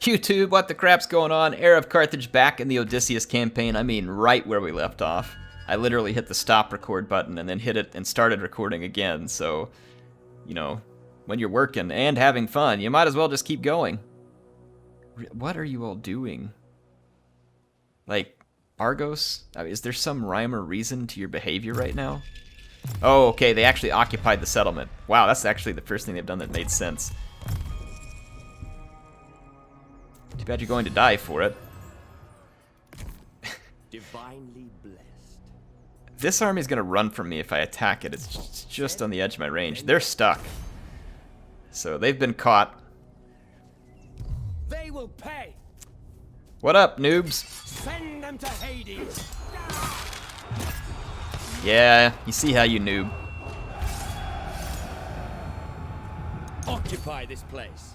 YouTube, what the crap's going on? Heir of Carthage back in the Odysseus campaign. I mean, right where we left off. I literally hit the stop record button and then hit it and started recording again. So, you know, when you're working and having fun, you might as well just keep going. What are you all doing? Like, Argos? I mean, is there some rhyme or reason to your behavior right now? Oh, okay, they actually occupied the settlement. Wow, that's actually the first thing they've done that made sense. Too bad you're going to die for it. Divinely blessed. This army's gonna run from me if I attack it. It's just on the edge of my range. They're stuck. So they've been caught. They will pay. What up, noobs? Send them to Hades. Yeah, you see how you noob. Occupy this place.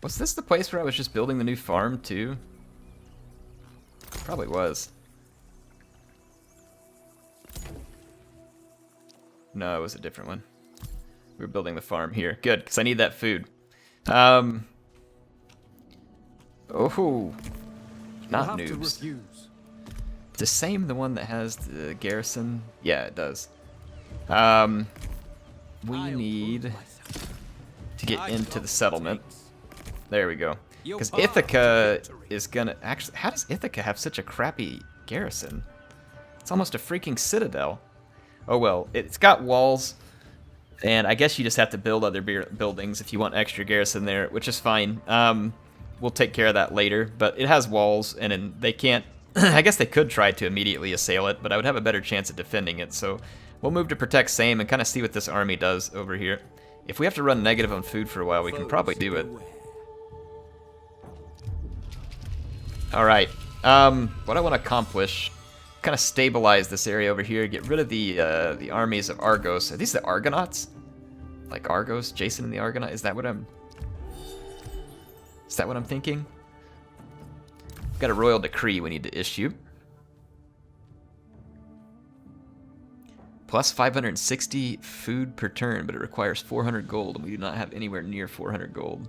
Was this the place where I was just building the new farm, too? Probably was. No, it was a different one. We were building the farm here. Good, because I need that food. Oh, not noobs. Does Same the one that has the garrison? Yeah, it does. We need to get into the settlement. There we go. Because Ithaca is gonna... Actually, how does Ithaca have such a crappy garrison? It's almost a freaking citadel. Oh well, it's got walls. And I guess you just have to build other buildings if you want extra garrison there, which is fine. We'll take care of that later. But it has walls, and they can't... I guess they could try to immediately assail it, but I would have a better chance at defending it. So we'll move to protect Same and kind of see what this army does over here. If we have to run negative on food for a while, we can probably do it. Alright, what I want to accomplish, kind of stabilize this area over here, get rid of the armies of Argos. Are these the Argonauts? Like Argos, Jason and the Argonaut? Is that what I'm thinking? We've got a royal decree we need to issue. Plus 560 food per turn, but it requires 400 gold, and we do not have anywhere near 400 gold.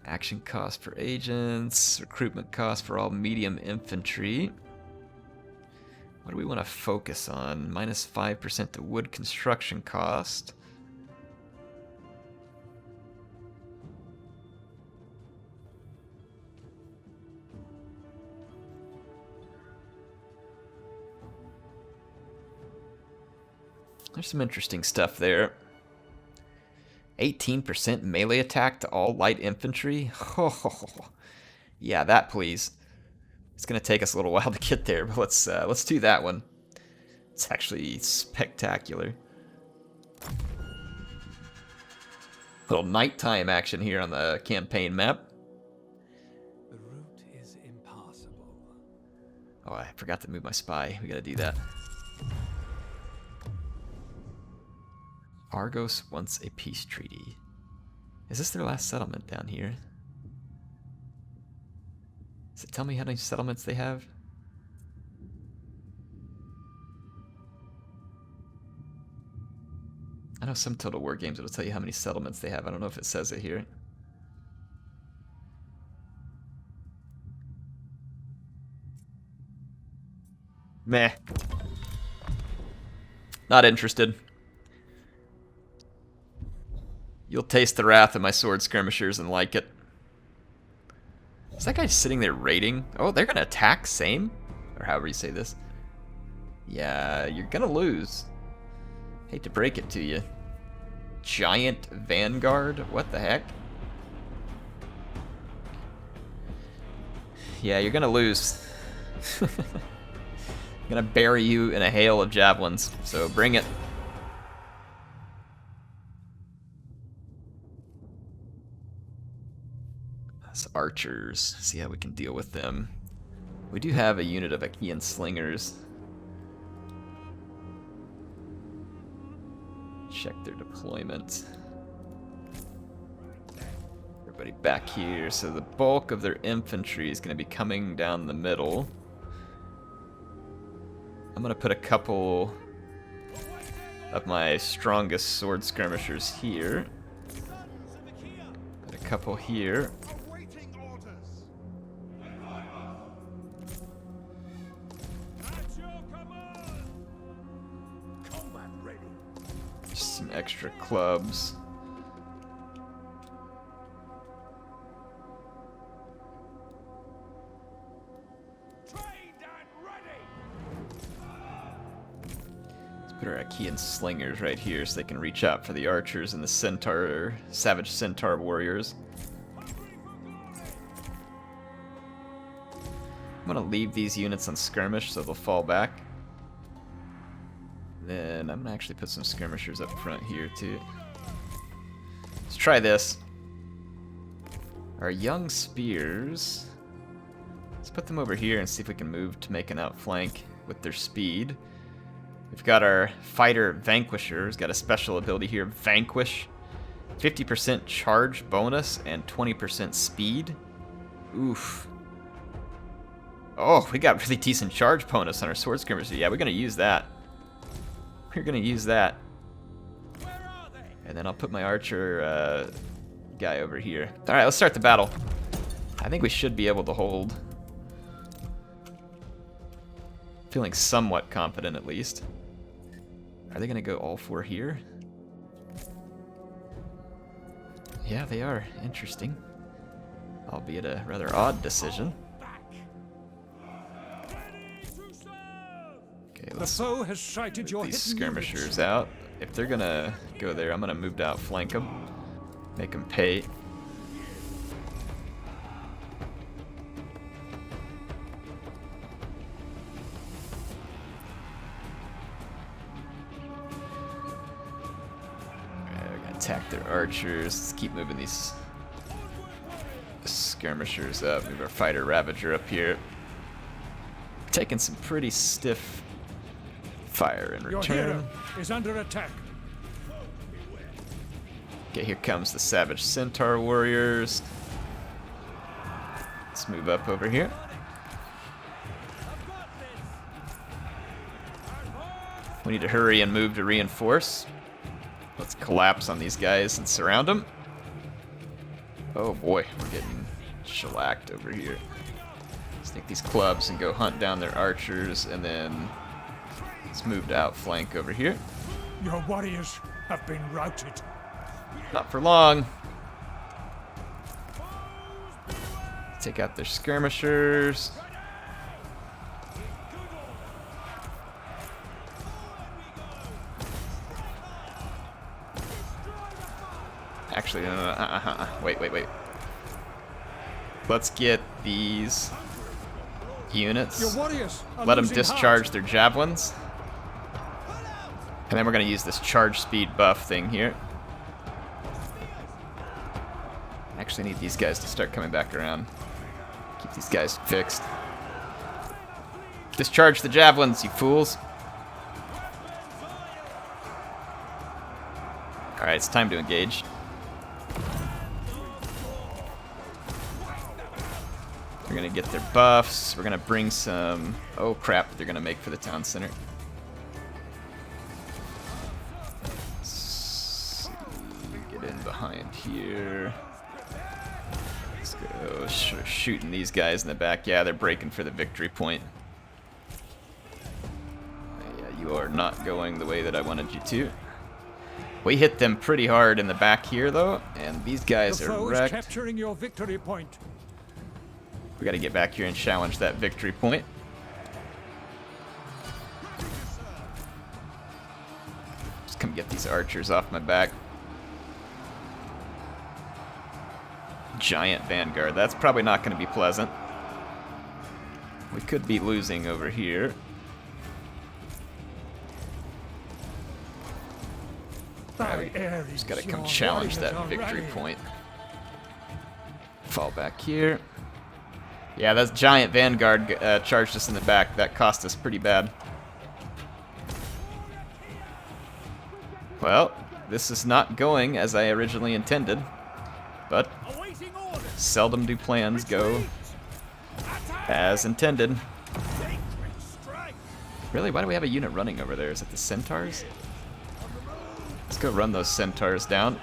Action cost for agents, recruitment cost for all medium infantry. What do we want to focus on? Minus 5% to wood construction cost. There's some interesting stuff there. 18% melee attack to all light infantry? Oh, yeah, that please. It's gonna take us a little while to get there, but let's do that one. It's actually spectacular. Little nighttime action here on the campaign map. The route is impassable. Oh, I forgot to move my spy. We gotta do that. Argos wants a peace treaty. Is this their last settlement down here? Does it tell me how many settlements they have? I know some Total War games it'll tell you how many settlements they have. I don't know if it says it here. Meh. Not interested. You'll taste the wrath of my sword skirmishers and like it. Is that guy sitting there raiding? Oh, they're gonna attack Same? Or however you say this. Yeah, you're gonna lose. Hate to break it to you. Giant Vanguard? What the heck? Yeah, you're gonna lose. I'm gonna bury you in a hail of javelins, so bring it. Archers, see how we can deal with them. We do have a unit of Achaean slingers. Check their deployment. Everybody back here. So the bulk of their infantry is going to be coming down the middle. I'm gonna put a couple of my strongest sword skirmishers here. Put a couple here. Just some extra clubs. Put our Achaean slingers right here so they can reach out for the archers and the centaur, savage centaur warriors. I'm gonna leave these units on skirmish so they'll fall back. Then I'm gonna actually put some skirmishers up front here too. Let's try this. Our young spears. Let's put them over here and see if we can move to make an outflank with their speed. We've got our fighter Vanquisher, who's got a special ability here, Vanquish. 50% charge bonus and 20% speed. Oof. Oh, we got really decent charge bonus on our sword skirmisher. Yeah, we're gonna use that. We're gonna use that. And then I'll put my archer guy over here. Alright, let's start the battle. I think we should be able to hold. Feeling somewhat confident at least. Are they gonna go all four here? Yeah, they are. Interesting. Albeit a rather odd decision. Okay, let's foe has sighted your these skirmishers out. If they're gonna go there, I'm gonna move to outflank them. Make them pay. Attack their archers. Let's keep moving these skirmishers up. Move our fighter ravager up here. Taking some pretty stiff fire in return. Your hero is under attack. Okay, here comes the savage centaur warriors. Let's move up over here. We need to hurry and move to reinforce. Let's collapse on these guys and surround them. Oh boy, we're getting shellacked over here. Let's take these clubs and go hunt down their archers, and then let's move to outflank over here. Your warriors have been routed. Not for long. Take out their skirmishers. Actually, no. Wait. Let's get these units. Your warriors are Let them losing discharge heart. their javelins. And then we're going to use this charge speed buff thing here. Actually need these guys to start coming back around. Keep these guys fixed. Discharge the javelins, you fools. Alright, it's time to engage. We're gonna get their buffs. We're gonna bring some... Oh crap, they're gonna make for the town center. Let's get in behind here. Let's go shooting these guys in the back. Yeah, they're breaking for the victory point. Yeah, you are not going the way that I wanted you to. We hit them pretty hard in the back here, though, and these guys The are foe wrecked. is capturing your victory point. We gotta get back here and challenge that victory point. Just come get these archers off my back. Giant vanguard. That's probably not gonna be pleasant. We could be losing over here. Thy Ares, Just gotta come your challenge warriors that are victory rallying. point. Fall back here. Yeah, that giant vanguard charged us in the back. That cost us pretty bad. Well, this is not going as I originally intended, but seldom do plans go as intended. Really? Why do we have a unit running over there? Is it the centaurs? Let's go run those centaurs down.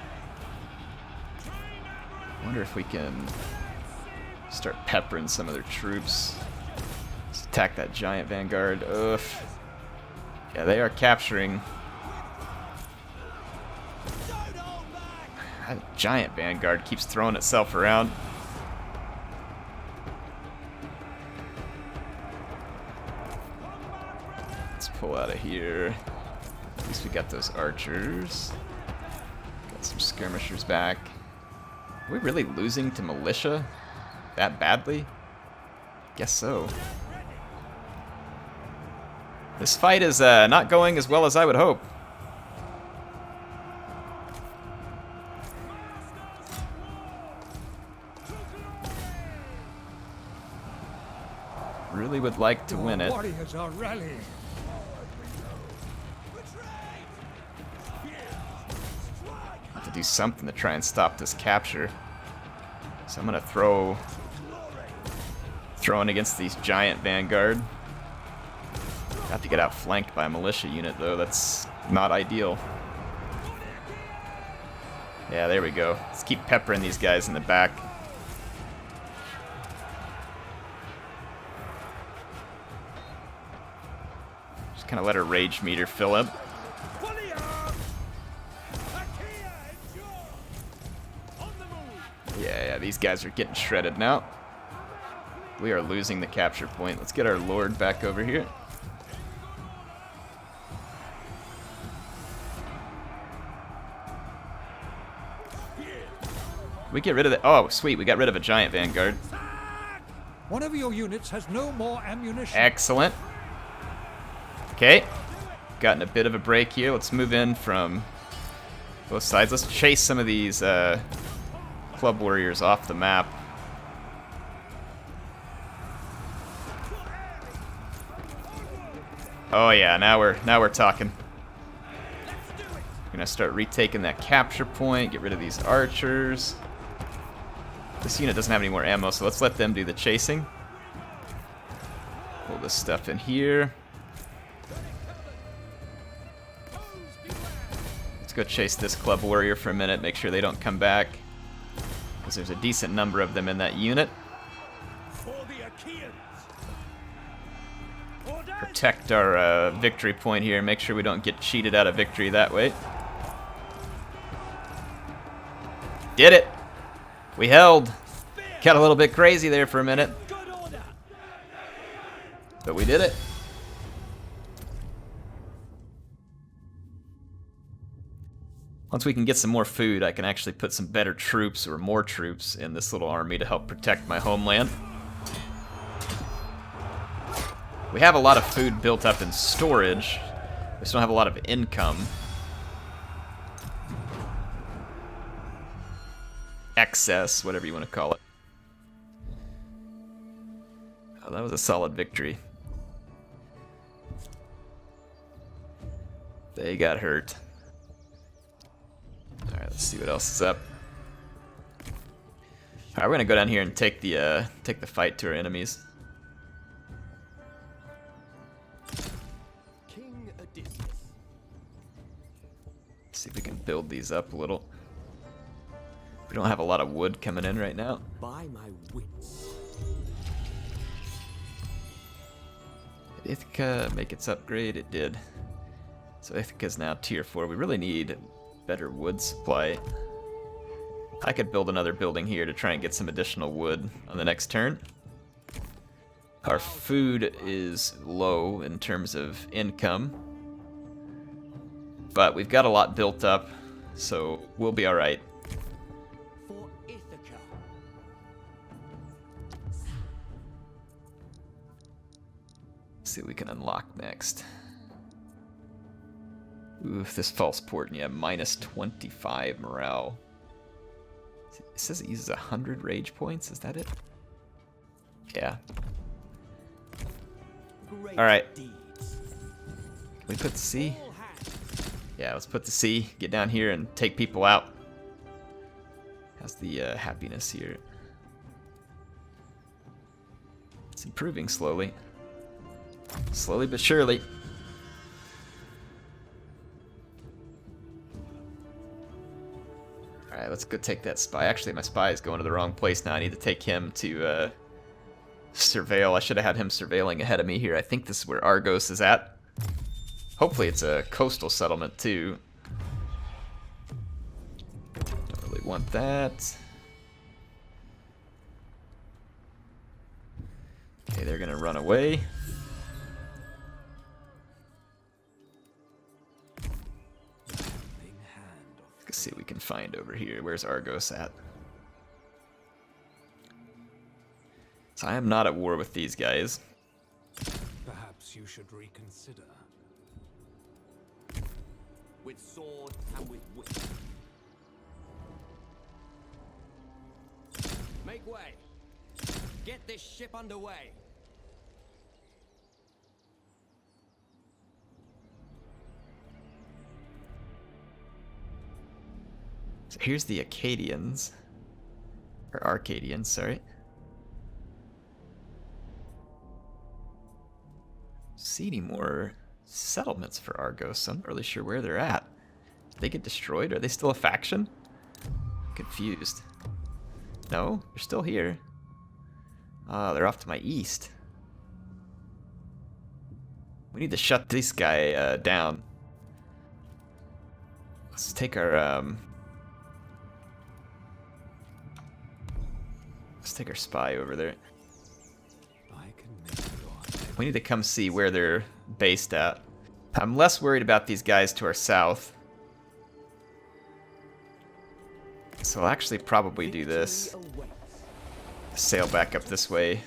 Wonder if we can start peppering some of their troops. Let's attack that giant vanguard. Ugh. Yeah, they are capturing. That giant vanguard keeps throwing itself around. Let's pull out of here. At least we got those archers. Got some skirmishers back. Are we really losing to militia that badly? Guess so. This fight is not going as well as I would hope. Really would like to win it. Warriors are rallying. Have to do something to try and stop this capture. So I'm gonna throw in against these giant vanguard. Have to get outflanked by a militia unit though. That's not ideal. Yeah, there we go. Let's keep peppering these guys in the back. Just kind of let our rage meter fill up. Yeah, these guys are getting shredded now. We are losing the capture point. Let's get our lord back over here. We get rid of the... Oh, sweet. We got rid of a giant vanguard. One of your units has no more ammunition. Excellent. Okay. Gotten a bit of a break here. Let's move in from both sides. Let's chase some of these club warriors off the map. Oh yeah, now we're talking. We're gonna start retaking that capture point, get rid of these archers. This unit doesn't have any more ammo, so let's let them do the chasing. Pull this stuff in here. Let's go chase this club warrior for a minute, make sure they don't come back. Because there's a decent number of them in that unit. Protect our victory point here, make sure we don't get cheated out of victory that way. Did it! We held. Got a little bit crazy there for a minute. But we did it. Once we can get some more food, I can actually put some better troops or more troops in this little army to help protect my homeland. We have a lot of food built up in storage. We just don't have a lot of income. Excess, whatever you want to call it. Oh, that was a solid victory. They got hurt. Alright, let's see what else is up. Alright, we're gonna go down here and take the fight to our enemies. King Odysseus. See if we can build these up a little. We don't have a lot of wood coming in right now. By my wits. Did Ithaca make its upgrade? It did. So Ithaca's now tier 4. We really need better wood supply. I could build another building here to try and get some additional wood on the next turn. Our food is low in terms of income, but we've got a lot built up, so we'll be alright. For Ithaca. Let's see what we can unlock next. Oof, this false port, and yeah, minus 25 morale. It says it uses 100 rage points, is that it? Yeah. Alright. Can we put the C? Yeah, let's put the C, get down here and take people out. How's the happiness here? It's improving slowly. Slowly but surely. let's go take that spy. Actually, my spy is going to the wrong place now. I need to take him to surveil. I should have had him surveilling ahead of me here. I think this is where Argos is at. Hopefully it's a coastal settlement too. Don't really want that. Okay, they're gonna run away. Let's see what we can find over here. Where's Argos at? So I am not at war with these guys. Perhaps you should reconsider. With sword and with wit. Make way. Get this ship underway. So here's the Acadians. Or Arcadians, sorry. See any more settlements for Argos? I'm not really sure where they're at. Did they get destroyed? Are they still a faction? I'm confused. No, they're still here. Ah, they're off to my east. We need to shut this guy down. Let's take our spy over there. We need to come see where they're based at. I'm less worried about these guys to our south. So I'll actually probably do this. Sail back up this way.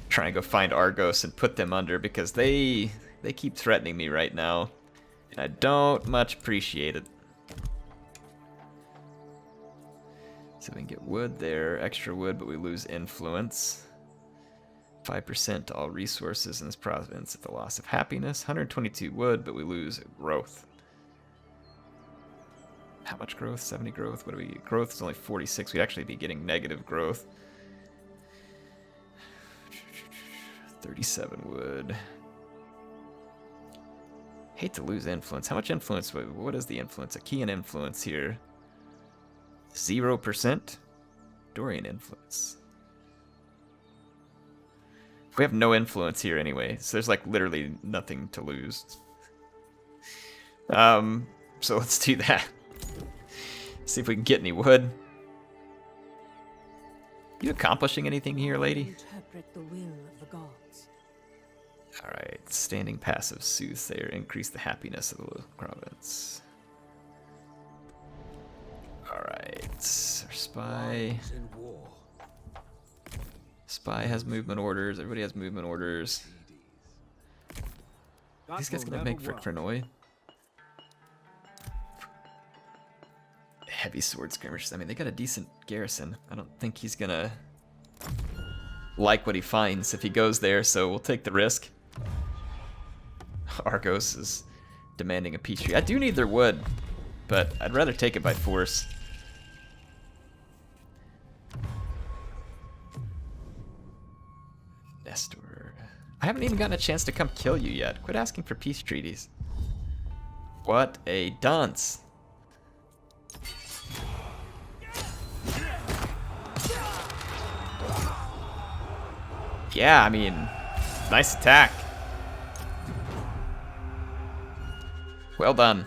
Try and go find Argos and put them under because they keep threatening me right now. And I don't much appreciate it. So we can get wood there, extra wood, but we lose influence. 5% to all resources in this province at the loss of happiness. 122 wood, but we lose growth. How much growth? 70 growth? What do we get? Growth is only 46. We'd actually be getting negative growth. 37 wood. Hate to lose influence. How much influence? What is the influence? A key in influence here. 0%? Dorian influence. We have no influence here anyway, so there's like literally nothing to lose. So let's do that. See if we can get any wood. You accomplishing anything here, lady? Interpret the will of the gods. Alright, standing passive soothsayer. Increase the happiness of the province. Alright, our spy. Spy has movement orders. Everybody has movement orders. These guys gonna make for Cronoy. Heavy sword skirmishers. I mean, they got a decent garrison. I don't think he's gonna like what he finds if he goes there, so we'll take the risk. Argos is demanding a peace treaty. I do need their wood, but I'd rather take it by force. Nestor. I haven't even gotten a chance to come kill you yet. Quit asking for peace treaties. What a dunce. Yeah, I mean, nice attack. Well done.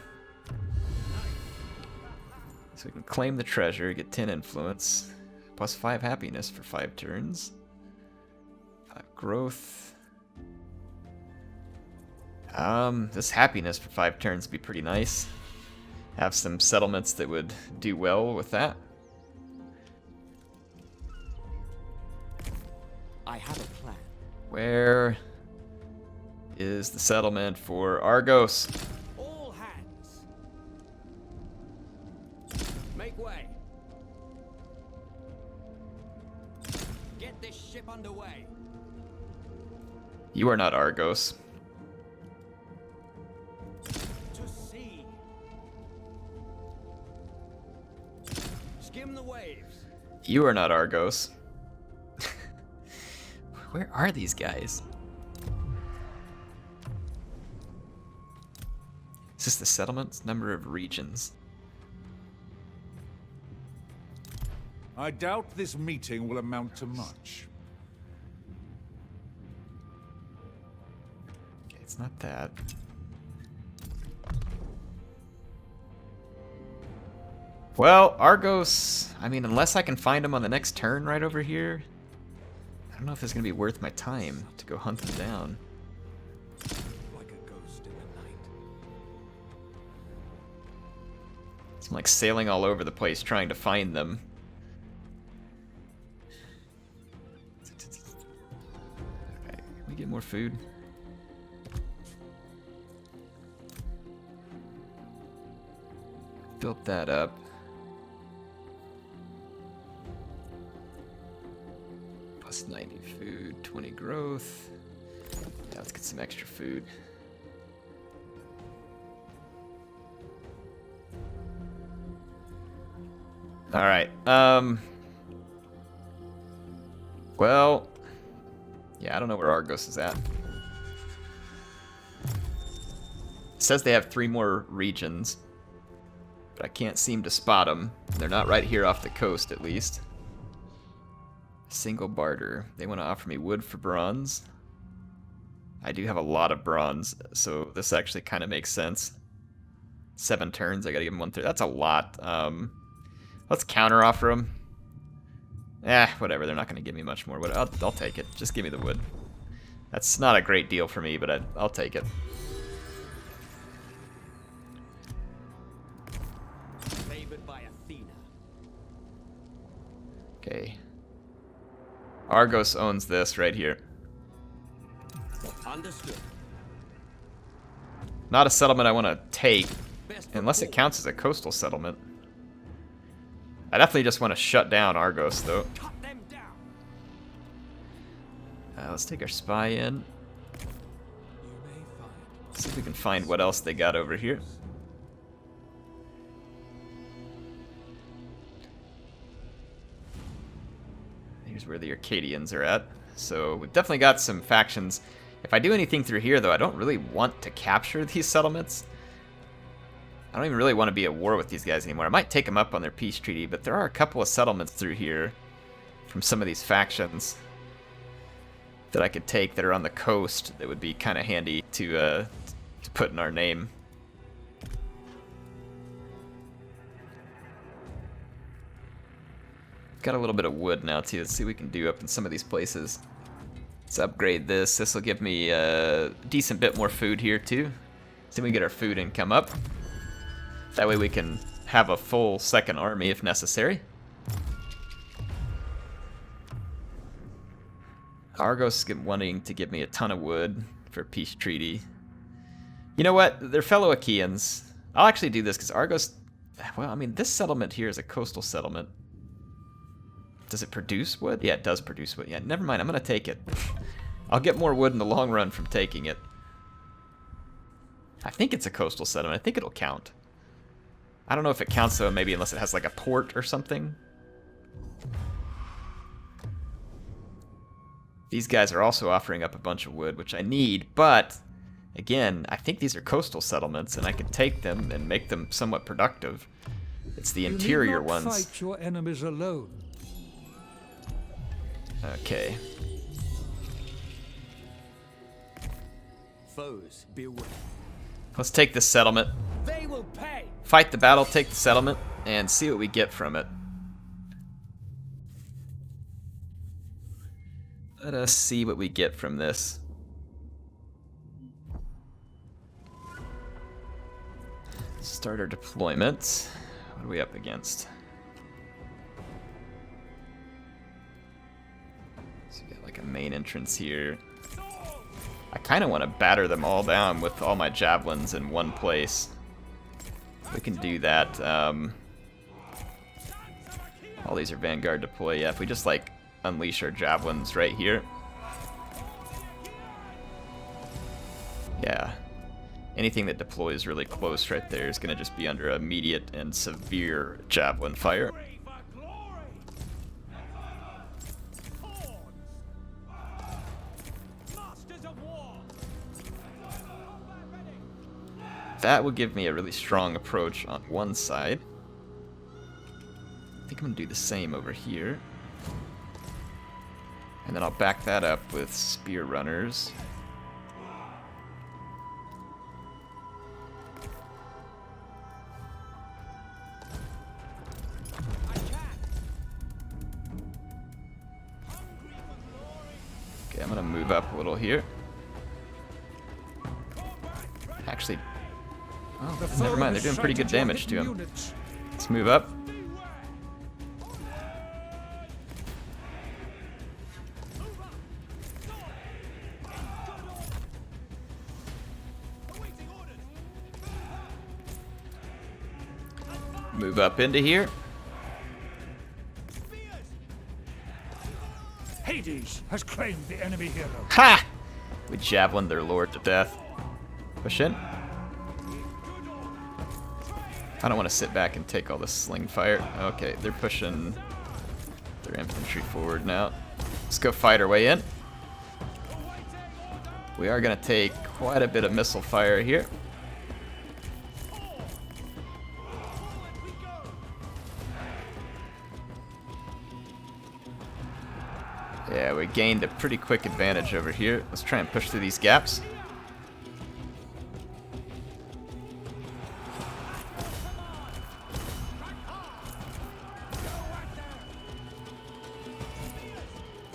So we can claim the treasure, get 10 influence, plus 5 happiness for 5 turns. 5 growth. This happiness for 5 turns would be pretty nice. Have some settlements that would do well with that. I have a plan. Where is the settlement for Argos? All hands. Make way. Get this ship underway. You are not Argos. To sea. Skim the waves. You are not Argos. Where are these guys? Is this the settlements? Number of regions. I doubt this meeting will amount to much. Okay, it's not that. Well, Argos, I mean, unless I can find him on the next turn right over here, I don't know if it's going to be worth my time to go hunt him down. Like a ghost in the night. I'm like sailing all over the place trying to find them. Okay, can we get more food? Built that up. Plus 90 food, 20 growth. Yeah, let's get some extra food. All right. Well, yeah, I don't know where Argos is at. It says they have 3 more regions, but I can't seem to spot them. They're not right here off the coast, at least. Single barter. They want to offer me wood for bronze. I do have a lot of bronze, so this actually kind of makes sense. 7 turns, I gotta give them 1/3. That's a lot. Let's counter offer them. Whatever, they're not gonna give me much more wood. I'll take it. Just give me the wood. That's not a great deal for me, but I'll take it. Favored by Athena. Okay. Argos owns this right here. Understood. Not a settlement I want to take, unless it counts as a coastal settlement. I definitely just want to shut down Argos, though. Cut them down. Let's take our spy in. You may find See if we can find what else they got over here. Here's where the Arcadians are at. So we've definitely got some factions. If I do anything through here, though, I don't really want to capture these settlements. I don't even really want to be at war with these guys anymore. I might take them up on their peace treaty, but there are a couple of settlements through here from some of these factions that I could take that are on the coast that would be kind of handy to put in our name. Got a little bit of wood now, too. Let's see what we can do up in some of these places. Let's upgrade this. This will give me a decent bit more food here, too. So we get our food income up. That way we can have a full second army if necessary. Argos is wanting to give me a ton of wood for a peace treaty. You know what? They're fellow Achaeans. I'll actually do this because Argos... Well, I mean, this settlement here is a coastal settlement. Does it produce wood? Yeah, it does produce wood. Yeah, never mind. I'm going to take it. I'll get more wood in the long run from taking it. I think it's a coastal settlement. I think it'll count. I don't know if it counts, though, maybe unless it has, like, a port or something. These guys are also offering up a bunch of wood, which I need, but, again, I think these are coastal settlements, and I can take them and make them somewhat productive. It's the interior you need not ones. Fight your enemies alone. Okay. Foes, beware. Let's take this settlement. They will pay. Fight the battle, take the settlement, and see what we get from it. Let us see what we get from this. Start our deployment. What are we up against? So we got like a main entrance here. I kind of want to batter them all down with all my javelins in one place. We can do that. All these are Vanguard deploy. Yeah, if we just like unleash our javelins right here. Yeah. Anything that deploys really close right there is going to just be under immediate and severe javelin fire. That will give me a really strong approach on one side. I think I'm gonna do the same over here. And then I'll back that up with spear runners. Okay, I'm gonna move up a little here. Actually, oh, never mind, they're doing pretty good damage to him. Let's move up. Move up into here. Hades has claimed the enemy hero. Ha! We javelined their lord to death. Push in. I don't want to sit back and take all this sling fire. Okay, they're pushing their infantry forward now. Let's go fight our way in. We are going to take quite a bit of missile fire here. Yeah, we gained a pretty quick advantage over here. Let's try and push through these gaps.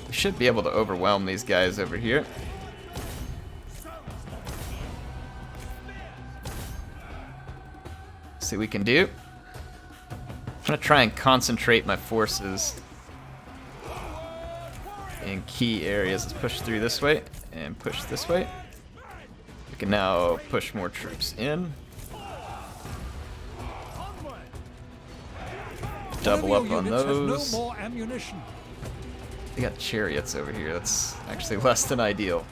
We should be able to overwhelm these guys over here. See what we can do. I'm gonna try and concentrate my forces in key areas. Let's push through this way and push this way. We can now push more troops in. Double up on those. No more ammunition. They got chariots over here. That's actually less than ideal.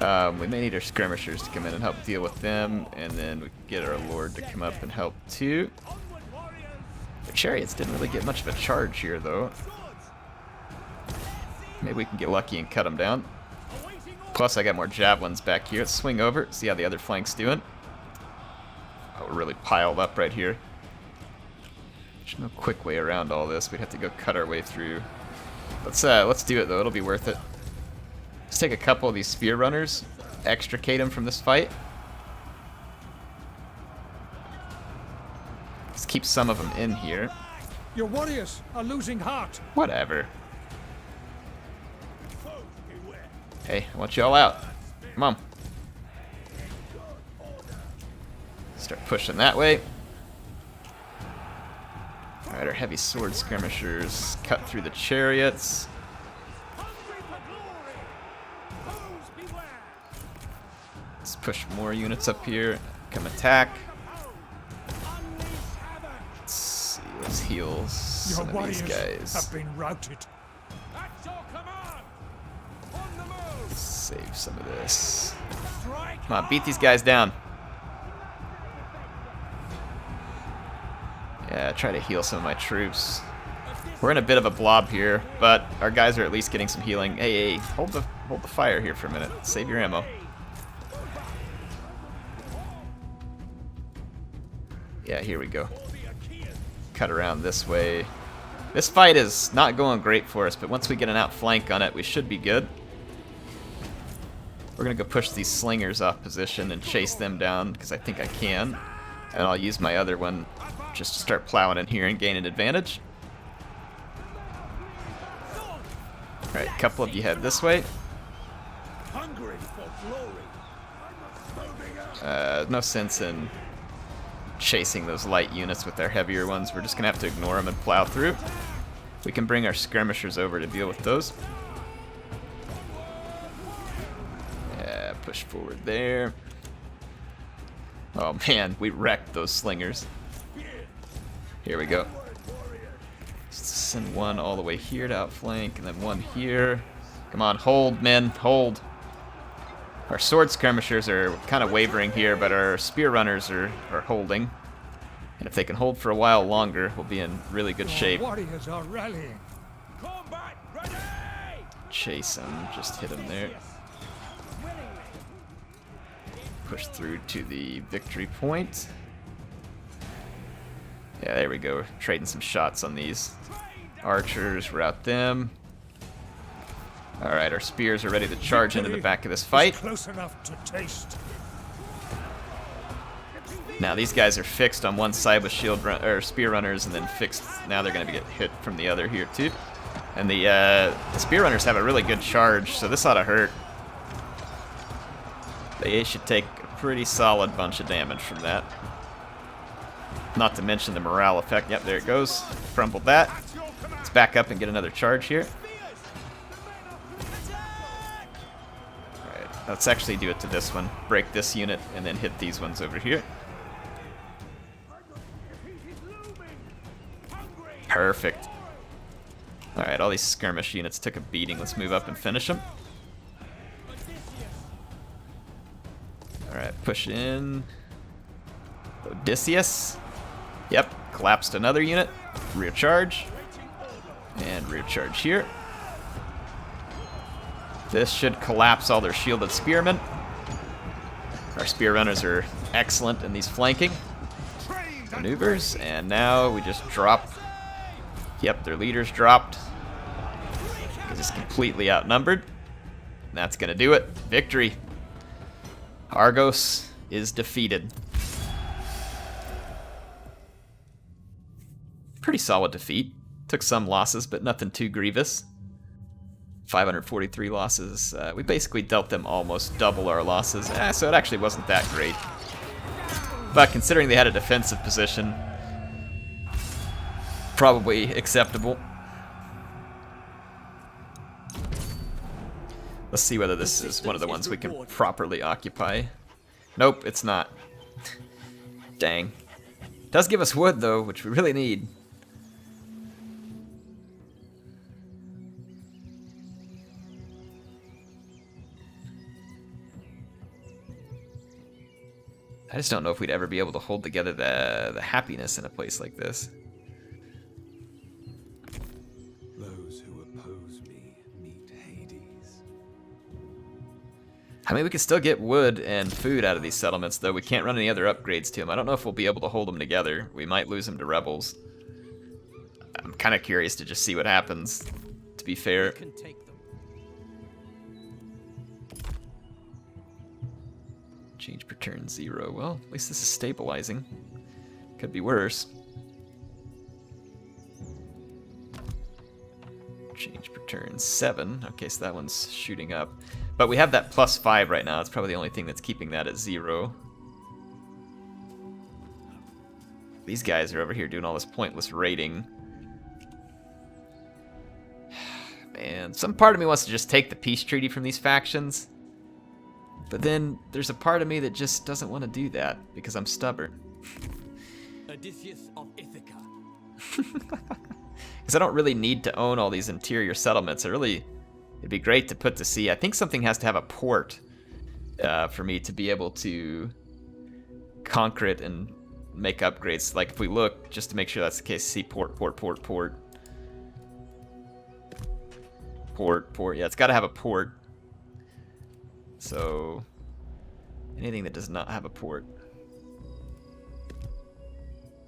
We may need our skirmishers to come in and help deal with them, and then we can get our lord to come up and help too. The chariots didn't really get much of a charge here though. Maybe we can get lucky and cut them down. Plus, I got more javelins back here. Let's swing over, see how the other flank's doing. Oh, we're really piled up right here. There's no quick way around all this. We'd have to go cut our way through. Let's do it though. It'll be worth it. Let's take a couple of these spear runners, extricate them from this fight. Let's keep some of them in here. Your warriors are losing heart. Whatever. Hey, I want you all out. Come on. Start pushing that way. Alright, our heavy sword skirmishers cut through the chariots. Let's push more units up here. Come attack. Let's see, let's heal some of these guys. Have been routed. Save some of this. Come on, beat these guys down. Yeah, try to heal some of my troops. We're in a bit of a blob here, but our guys are at least getting some healing. Hey, hold the fire here for a minute. Save your ammo. Yeah, here we go. Cut around this way. This fight is not going great for us, but once we get an outflank on it, we should be good. We're gonna go push these slingers off position and chase them down, because I think I can. And I'll use my other one just to start plowing in here and gain an advantage. Alright, a couple of you head this way. No sense in chasing those light units with their heavier ones. We're just gonna have to ignore them and plow through. We can bring our skirmishers over to deal with those. Yeah, push forward there. Oh man, we wrecked those slingers. Here we go. Send one all the way here to outflank, and then one here. Come on, hold, men, hold. Our sword skirmishers are kind of wavering here, but our spear runners are holding. And if they can hold for a while longer, we'll be in really good shape. Warriors are rallying. Chase them, just hit them there. Push through to the victory point. Yeah, there we go. Trading some shots on these archers. Rout them. Alright, our spears are ready to charge into the back of this fight. Close enough to taste. Now these guys are fixed on one side with spear runners, and then fixed. Now they're going to get hit from the other here too. And the spear runners have a really good charge, so this ought to hurt. They should take a pretty solid bunch of damage from that. Not to mention the morale effect. Yep, there it goes. Crumbled that. Let's back up and get another charge here. Alright, let's actually do it to this one. Break this unit and then hit these ones over here. Perfect. Alright, all these skirmish units took a beating. Let's move up and finish them. Alright, push in. Odysseus. Yep, collapsed another unit. Rear charge. And rear charge here. This should collapse all their shielded spearmen. Our spear runners are excellent in these flanking maneuvers. And now we just drop. Yep, their leaders dropped. They're just completely outnumbered. And that's going to do it. Victory. Argos is defeated. Pretty solid defeat. Took some losses, but nothing too grievous. 543 losses. We basically dealt them almost double our losses. So it actually wasn't that great. But considering they had a defensive position, probably acceptable. Let's see whether this is one of the ones we can properly occupy. Nope, it's not. Dang. Does give us wood, though, which we really need. I just don't know if we'd ever be able to hold together the happiness in a place like this. Those who oppose me meet Hades. I mean, we can still get wood and food out of these settlements, though we can't run any other upgrades to them. I don't know if we'll be able to hold them together. We might lose them to rebels. I'm kind of curious to just see what happens, to be fair. Can take them. Change per turn 0. Well, at least this is stabilizing. Could be worse. Change per turn 7. Okay, so that one's shooting up. But we have that +5 right now. It's probably the only thing that's keeping that at 0. These guys are over here doing all this pointless raiding. Man, some part of me wants to just take the peace treaty from these factions. But then there's a part of me that just doesn't want to do that because I'm stubborn. Odysseus of Ithaca. Because I don't really need to own all these interior settlements. It'd be great to put to sea. I think something has to have a port for me to be able to conquer it and make upgrades. Like if we look, just to make sure that's the case, seaport, port. Yeah, it's got to have a port. So, anything that does not have a port.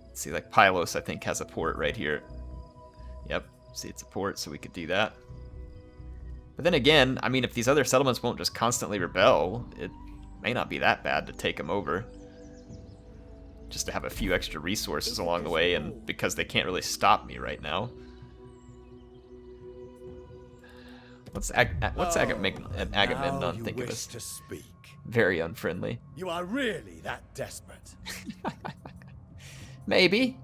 Let's see, like Pylos, I think, has a port right here. Yep, see, it's a port, so we could do that. But then again, I mean, if these other settlements won't just constantly rebel, it may not be that bad to take them over. Just to have a few extra resources along the way, and because they can't really stop me right now. What's Agamemnon think of us? To speak. Very unfriendly. You are really that desperate? Maybe.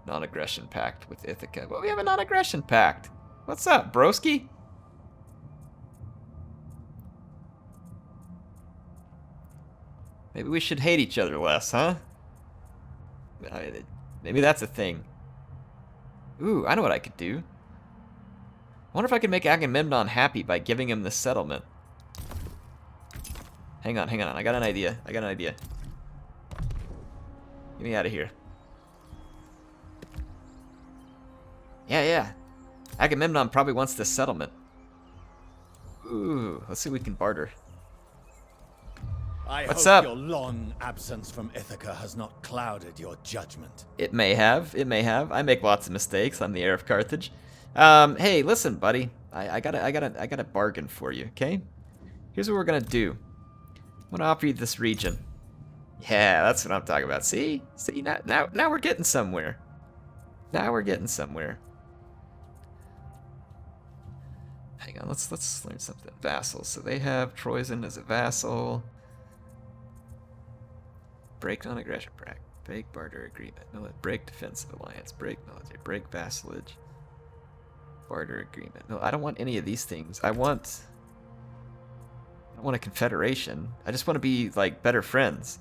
Non-aggression pact with Ithaca. Well, we have a non-aggression pact. What's up, broski? Maybe we should hate each other less, huh? Maybe that's a thing. Ooh, I know what I could do. I wonder if I could make Agamemnon happy by giving him this settlement. Hang on. I got an idea. Get me out of here. Yeah. Agamemnon probably wants this settlement. Ooh, let's see if we can barter. I What's hope up? your long absence from Ithaca has not clouded your judgment. It may have. It may have. I make lots of mistakes. I'm the heir of Carthage. Hey, listen, buddy. I got a bargain for you. Okay? Here's what we're gonna do. I'm gonna offer you this region. Yeah, that's what I'm talking about. See? Now we're getting somewhere. Now we're getting somewhere. Hang on, let's learn something. Vassals. So they have Troyzen as a vassal. Break non-aggression pact. Break barter agreement. Break defensive alliance. Break military. Break vassalage. Barter agreement. No, I don't want any of these things. I want a confederation. I just want to be like better friends.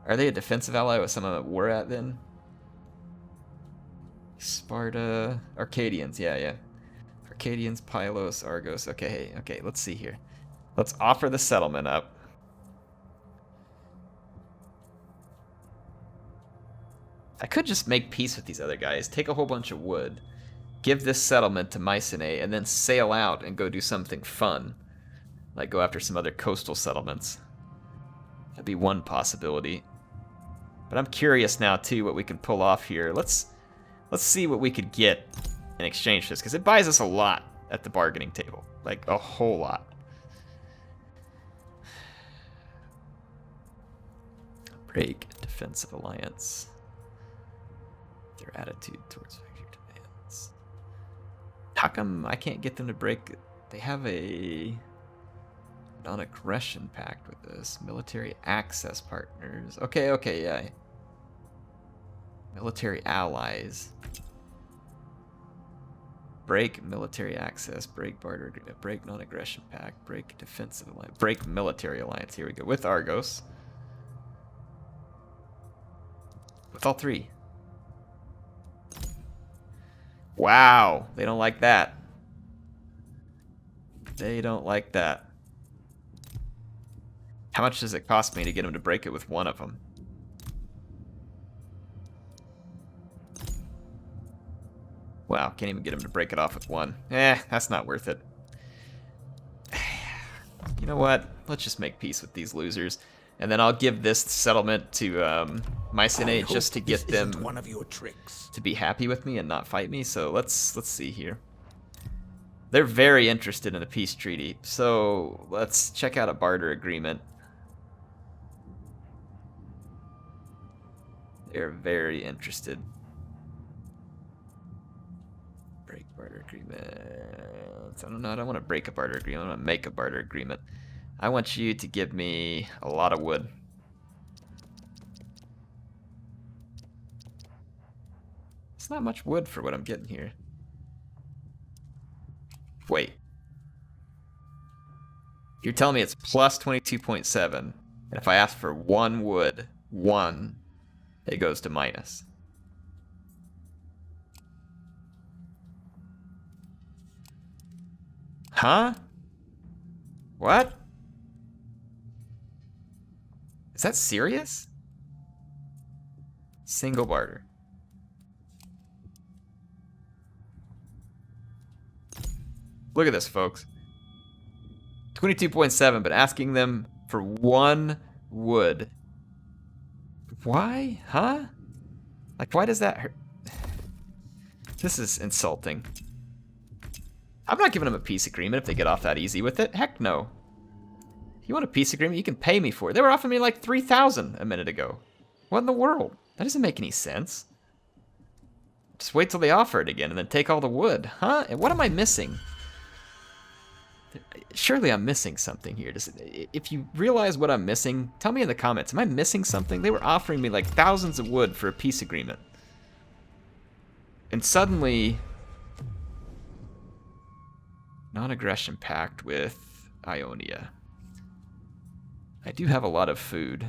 Are they a defensive ally with someone that we're at then? Sparta, Arcadians, yeah. Arcadians, Pylos, Argos. Okay, let's see here. Let's offer the settlement up. I could just make peace with these other guys, take a whole bunch of wood, give this settlement to Mycenae, and then sail out and go do something fun. Like go after some other coastal settlements. That'd be one possibility. But I'm curious now, too, what we can pull off here. Let's see what we could get in exchange for this, because it buys us a lot at the bargaining table. Like, a whole lot. Break defensive alliance. Their attitude towards victory demands. How come I can't get them to break? They have a non-aggression pact with us. Military access partners. Okay, yeah. Military allies. Break military access. Break barter agreement. Break non-aggression pact. Break defensive alliance. Break military alliance. Here we go. With Argos. With all three. Wow. They don't like that. They don't like that. How much does it cost me to get him to break it with one of them? Wow, can't even get him to break it off with one. That's not worth it. You know what? Let's just make peace with these losers. And then I'll give this settlement to Mycenae just to get them one of your tricks. to be happy with me and not fight me. So let's see here. They're very interested in a peace treaty. So let's check out a barter agreement. They're very interested. Break barter agreement. I don't know. I don't want to break a barter agreement. I want to make a barter agreement. I want you to give me a lot of wood. It's not much wood for what I'm getting here. Wait. You're telling me it's plus 22.7. And if I ask for one wood, it goes to minus. Huh? What? Is that serious? Single barter. Look at this, folks. 22.7, but asking them for one wood. Why? Huh? Like, why does that hurt? This is insulting. I'm not giving them a peace agreement if they get off that easy with it. Heck no. If you want a peace agreement, you can pay me for it. They were offering me like 3,000 a minute ago. What in the world? That doesn't make any sense. Just wait till they offer it again and then take all the wood. Huh? And what am I missing? Surely I'm missing something here. If you realize what I'm missing, tell me in the comments. Am I missing something? They were offering me like thousands of wood for a peace agreement. And suddenly... non-aggression pact with Ionia. I do have a lot of food.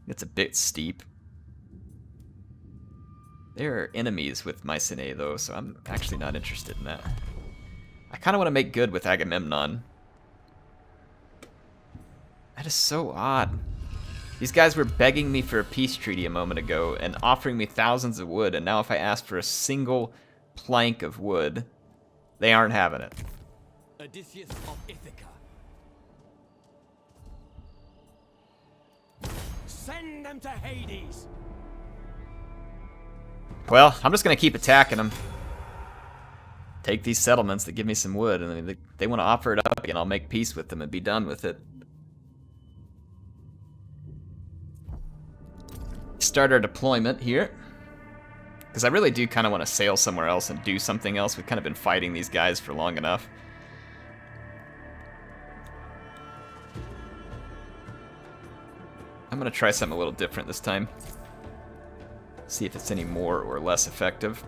It's a bit steep. There are enemies with Mycenae though, so I'm actually not interested in that. I kind of want to make good with Agamemnon. That is so odd. These guys were begging me for a peace treaty a moment ago and offering me thousands of wood, and now if I ask for a single plank of wood, they aren't having it. Odysseus of Ithaca, Send them to Hades. Well, I'm just gonna keep attacking them. Take these settlements that give me some wood, and then they want to offer it up again. I'll make peace with them and be done with it. Start our deployment here. Because I really do kind of want to sail somewhere else and do something else. We've kind of been fighting these guys for long enough. I'm going to try something a little different this time. See if it's any more or less effective.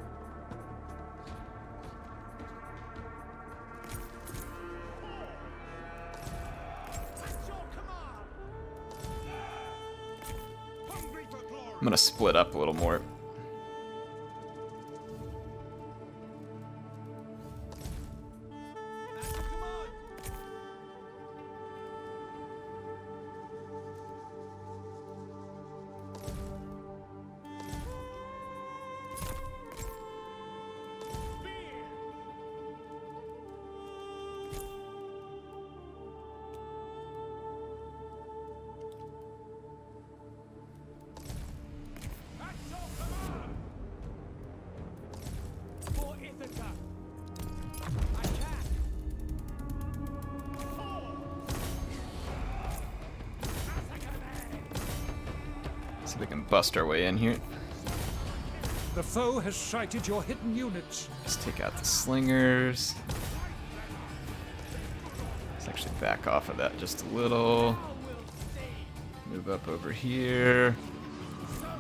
I'm going to split up a little more. See if we can bust our way in here. The foe has sighted your hidden units. Let's take out the slingers. Let's actually back off of that just a little. Move up over here.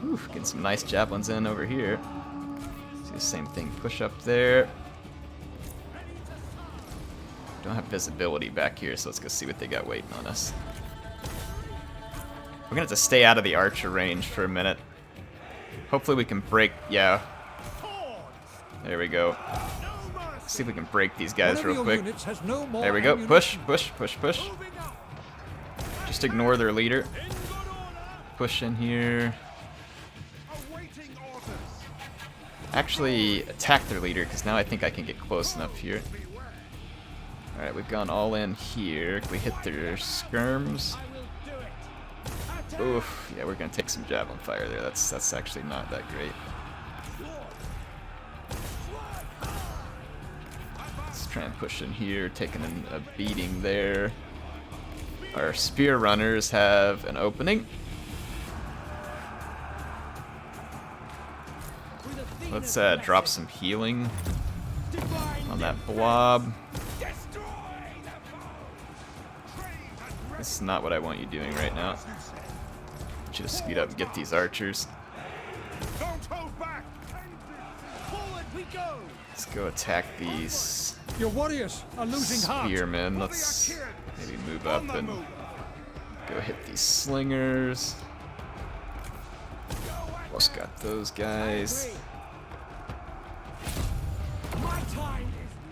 Ooh, getting some nice javelins in over here. See the same thing, push up there. Don't have visibility back here, so let's go see what they got waiting on us. We're gonna have to stay out of the archer range for a minute. Hopefully we can break, yeah. There we go. Let's see if we can break these guys real quick. There we go, push, push, push, push. Just ignore their leader. Push in here. Actually attack their leader, because now I think I can get close enough here. Alright, we've gone all in here. Can we hit their skirms? Oof, yeah, we're gonna take some javelin fire there. That's actually not that great. Let's try and push in here, taking a beating there. Our spear runners have an opening. Let's drop some healing on that blob. This is not what I want you doing right now. I want you to speed up and get these archers. Let's go attack these Your warriors are losing heart. spearmen. Let's maybe move up and go hit these slingers. Almost got those guys.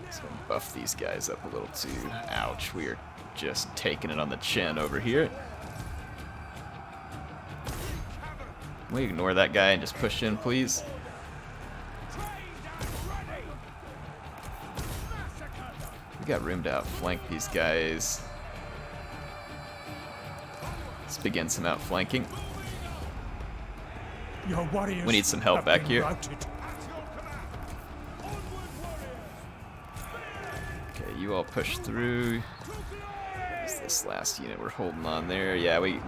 Let's go buff these guys up a little too. Ouch, we are just taking it on the chin over here. Can we ignore that guy and just push in, please? We got room to outflank these guys. Let's begin some outflanking. Your warriors We need some help have back been here. routed. Okay, you all push through. What's this last unit we're holding on there? Yeah, we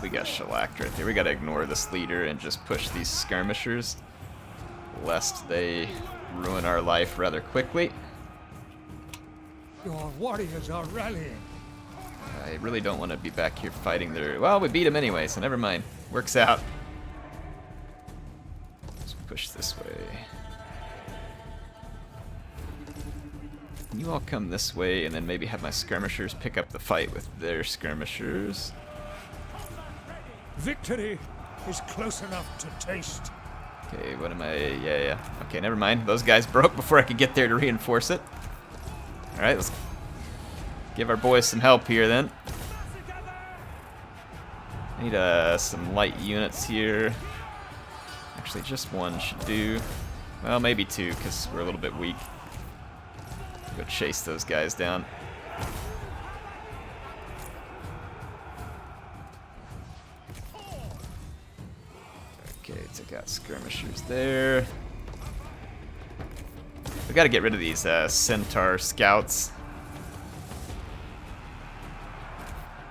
got shellacked right there. We gotta ignore this leader and just push these skirmishers, lest they ruin our life rather quickly. Your warriors are rallying. I really don't want to be back here fighting their... Well, we beat them anyway, so never mind. Works out. Let's push this way. You all come this way, and then maybe have my skirmishers pick up the fight with their skirmishers. Victory is close enough to taste. Okay, what am I... Yeah. Okay, never mind. Those guys broke before I could get there to reinforce it. Alright, let's give our boys some help here then. I need some light units here. Actually, just one should do. Well, maybe two, because we're a little bit weak. Go chase those guys down. Took out skirmishers there. We gotta get rid of these centaur scouts.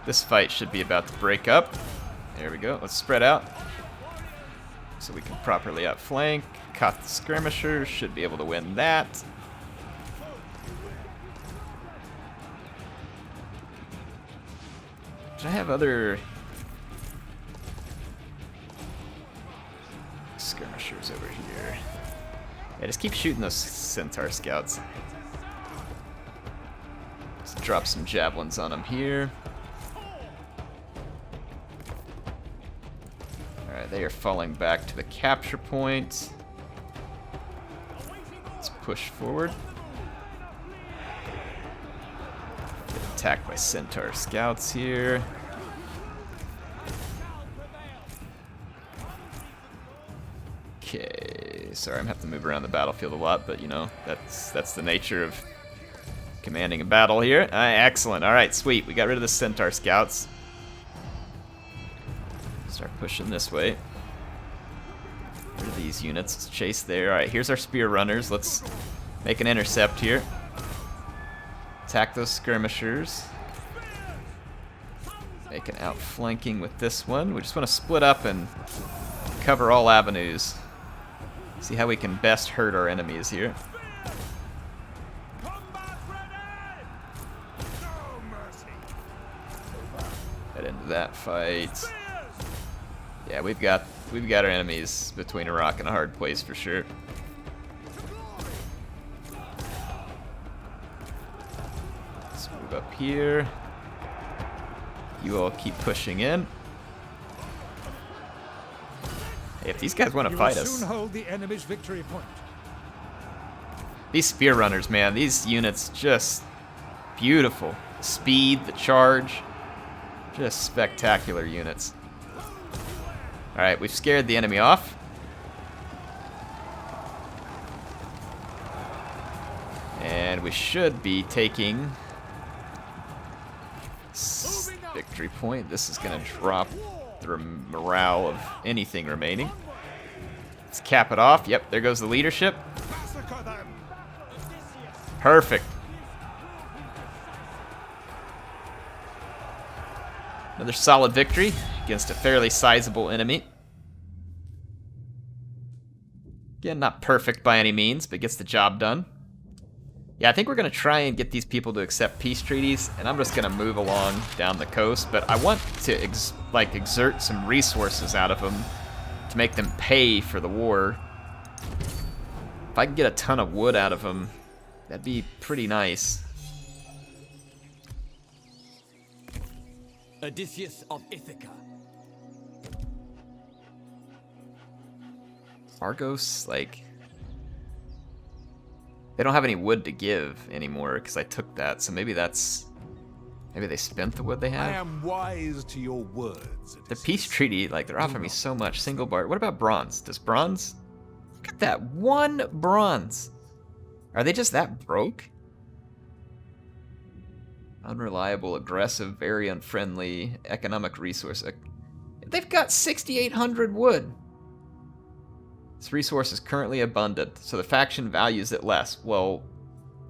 This fight should be about to break up. There we go. Let's spread out so we can properly outflank. Caught the skirmishers. Should be able to win that. Did I have other skirmishers over here? Yeah, just keep shooting those centaur scouts. Let's drop some javelins on them here. Alright, they are falling back to the capture point. Let's push forward. Get attacked by centaur scouts here. Okay, sorry, I'm gonna have to move around the battlefield a lot, but you know, that's the nature of commanding a battle here. Excellent. Alright, sweet. We got rid of the centaur scouts. Start pushing this way. Rid of these units. Let's chase there. Alright, here's our spear runners. Let's make an intercept here. Attack those skirmishers. Make an outflanking with this one. We just want to split up and cover all avenues. See how we can best hurt our enemies here. Head into that fight. Yeah, we've got our enemies between a rock and a hard place for sure. Let's move up here. You all keep pushing in. Hey, if these guys want to fight us, soon hold the enemy's victory point. These spear runners, man, these units just beautiful. Speed, the charge, just spectacular units. Alright, we've scared the enemy off. And we should be taking victory point. This is going to drop the morale of anything remaining. Let's cap it off. Yep, there goes the leadership. Perfect. Another solid victory against a fairly sizable enemy. Again, not perfect by any means, but gets the job done. Yeah, I think we're going to try and get these people to accept peace treaties, and I'm just going to move along down the coast, but I want to exert some resources out of them to make them pay for the war. If I can get a ton of wood out of them, that'd be pretty nice. Odysseus of Ithaca. Argos, like, they don't have any wood to give anymore because I took that, so maybe they spent the wood they have. I am wise to your words. The peace treaty, like, they're offering me so much. Single bar. What about bronze? Does bronze? Look at that, 1 bronze. Are they just that broke? Unreliable, aggressive, very unfriendly, economic resource. They've got 6,800 wood. This resource is currently abundant, so the faction values it less. Well,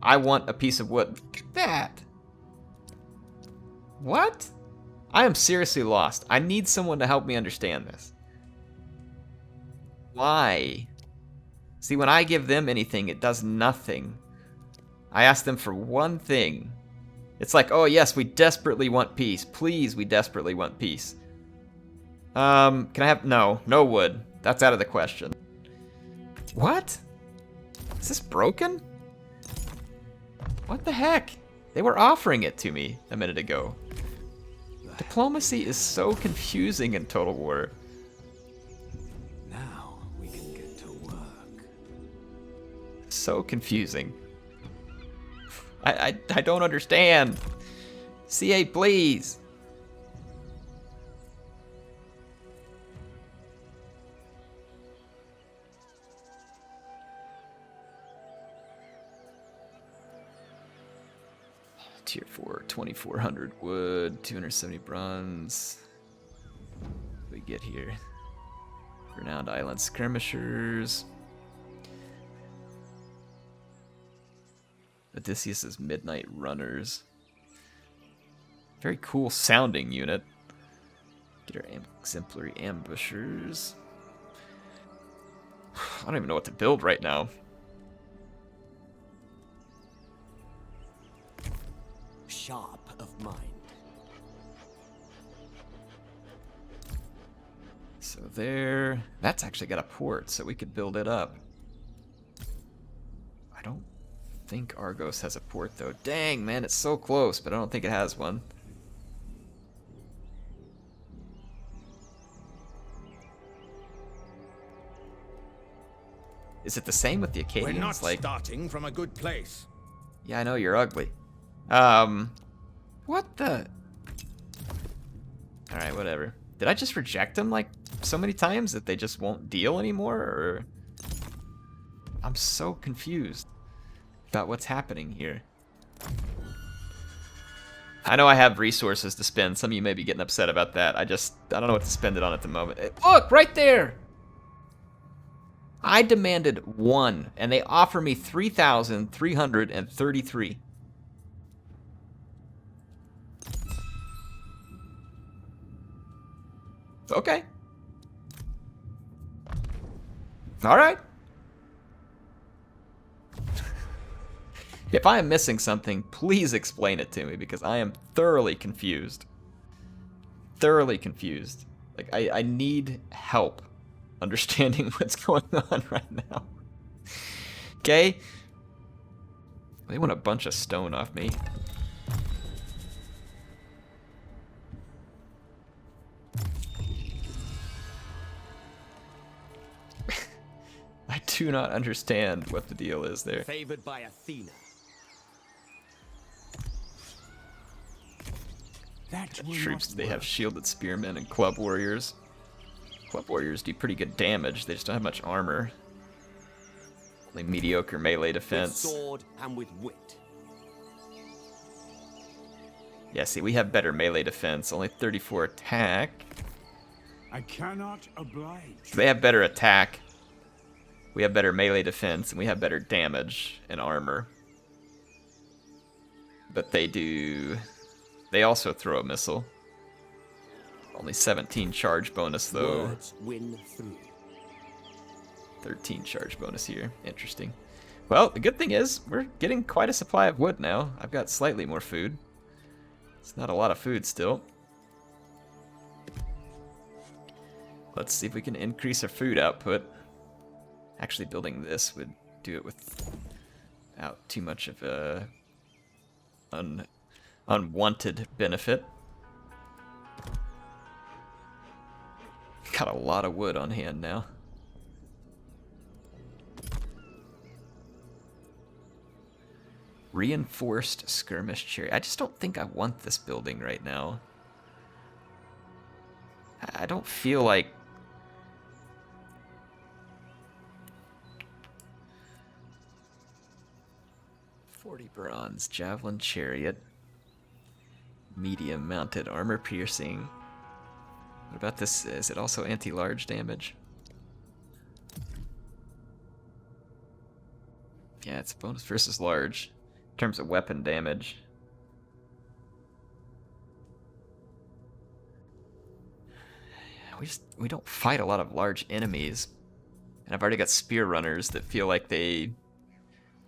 I want a piece of wood. Look at that. What? I am seriously lost. I need someone to help me understand this. Why? See, when I give them anything, it does nothing. I ask them for one thing. It's like, oh yes, we desperately want peace. Please, we desperately want peace. Can I have, no wood. That's out of the question. What? Is this broken? What the heck? They were offering it to me a minute ago. Diplomacy is so confusing in Total War. Now we can get to work. So confusing. I don't understand. CA, please. Tier 4, 2,400 wood, 270 bronze. What do we get here? Renowned Island Skirmishers. Odysseus' Midnight Runners. Very cool sounding unit. Get our exemplary ambushers. I don't even know what to build right now. Sharp of mind. So there, that's actually got a port, so we could build it up. I don't think Argos has a port though. Dang, man, it's so close, but I don't think it has one. Is it the same with the Acadians? We're not like, starting from a good place. yeah, I know you're ugly. What the? All right, whatever. Did I just reject them like so many times that they just won't deal anymore? Or I'm so confused about what's happening here. I know I have resources to spend. Some of you may be getting upset about that. I don't know what to spend it on at the moment. Look, right there! I demanded 1, and they offer me 3,333. Okay. All right. If I am missing something, please explain it to me, because I am thoroughly confused. Thoroughly confused. Like, I need help understanding what's going on right now. Okay? They want a bunch of stone off me. I do not understand what the deal is there. Favored by Athena. Troops, they have shielded spearmen and club warriors. Club warriors do pretty good damage, they just don't have much armor. Only mediocre melee defense. With sword and with wit. Yeah, see, we have better melee defense, only 34 attack. I cannot oblige. They have better attack. We have better melee defense, and we have better damage and armor. But they do... They also throw a missile. Only 17 charge bonus, though. Words win through. 13 charge bonus here. Interesting. Well, the good thing is, we're getting quite a supply of wood now. I've got slightly more food. It's not a lot of food still. Let's see if we can increase our food output. Actually, building this would do it without too much of a unwanted benefit. Got a lot of wood on hand now. Reinforced skirmish chariot. I just don't think I want this building right now. I don't feel like... bronze, javelin chariot, medium mounted armor piercing. What about this? Is it also anti-large damage? Yeah, it's bonus versus large in terms of weapon damage. We don't fight a lot of large enemies, and I've already got spear runners that feel like they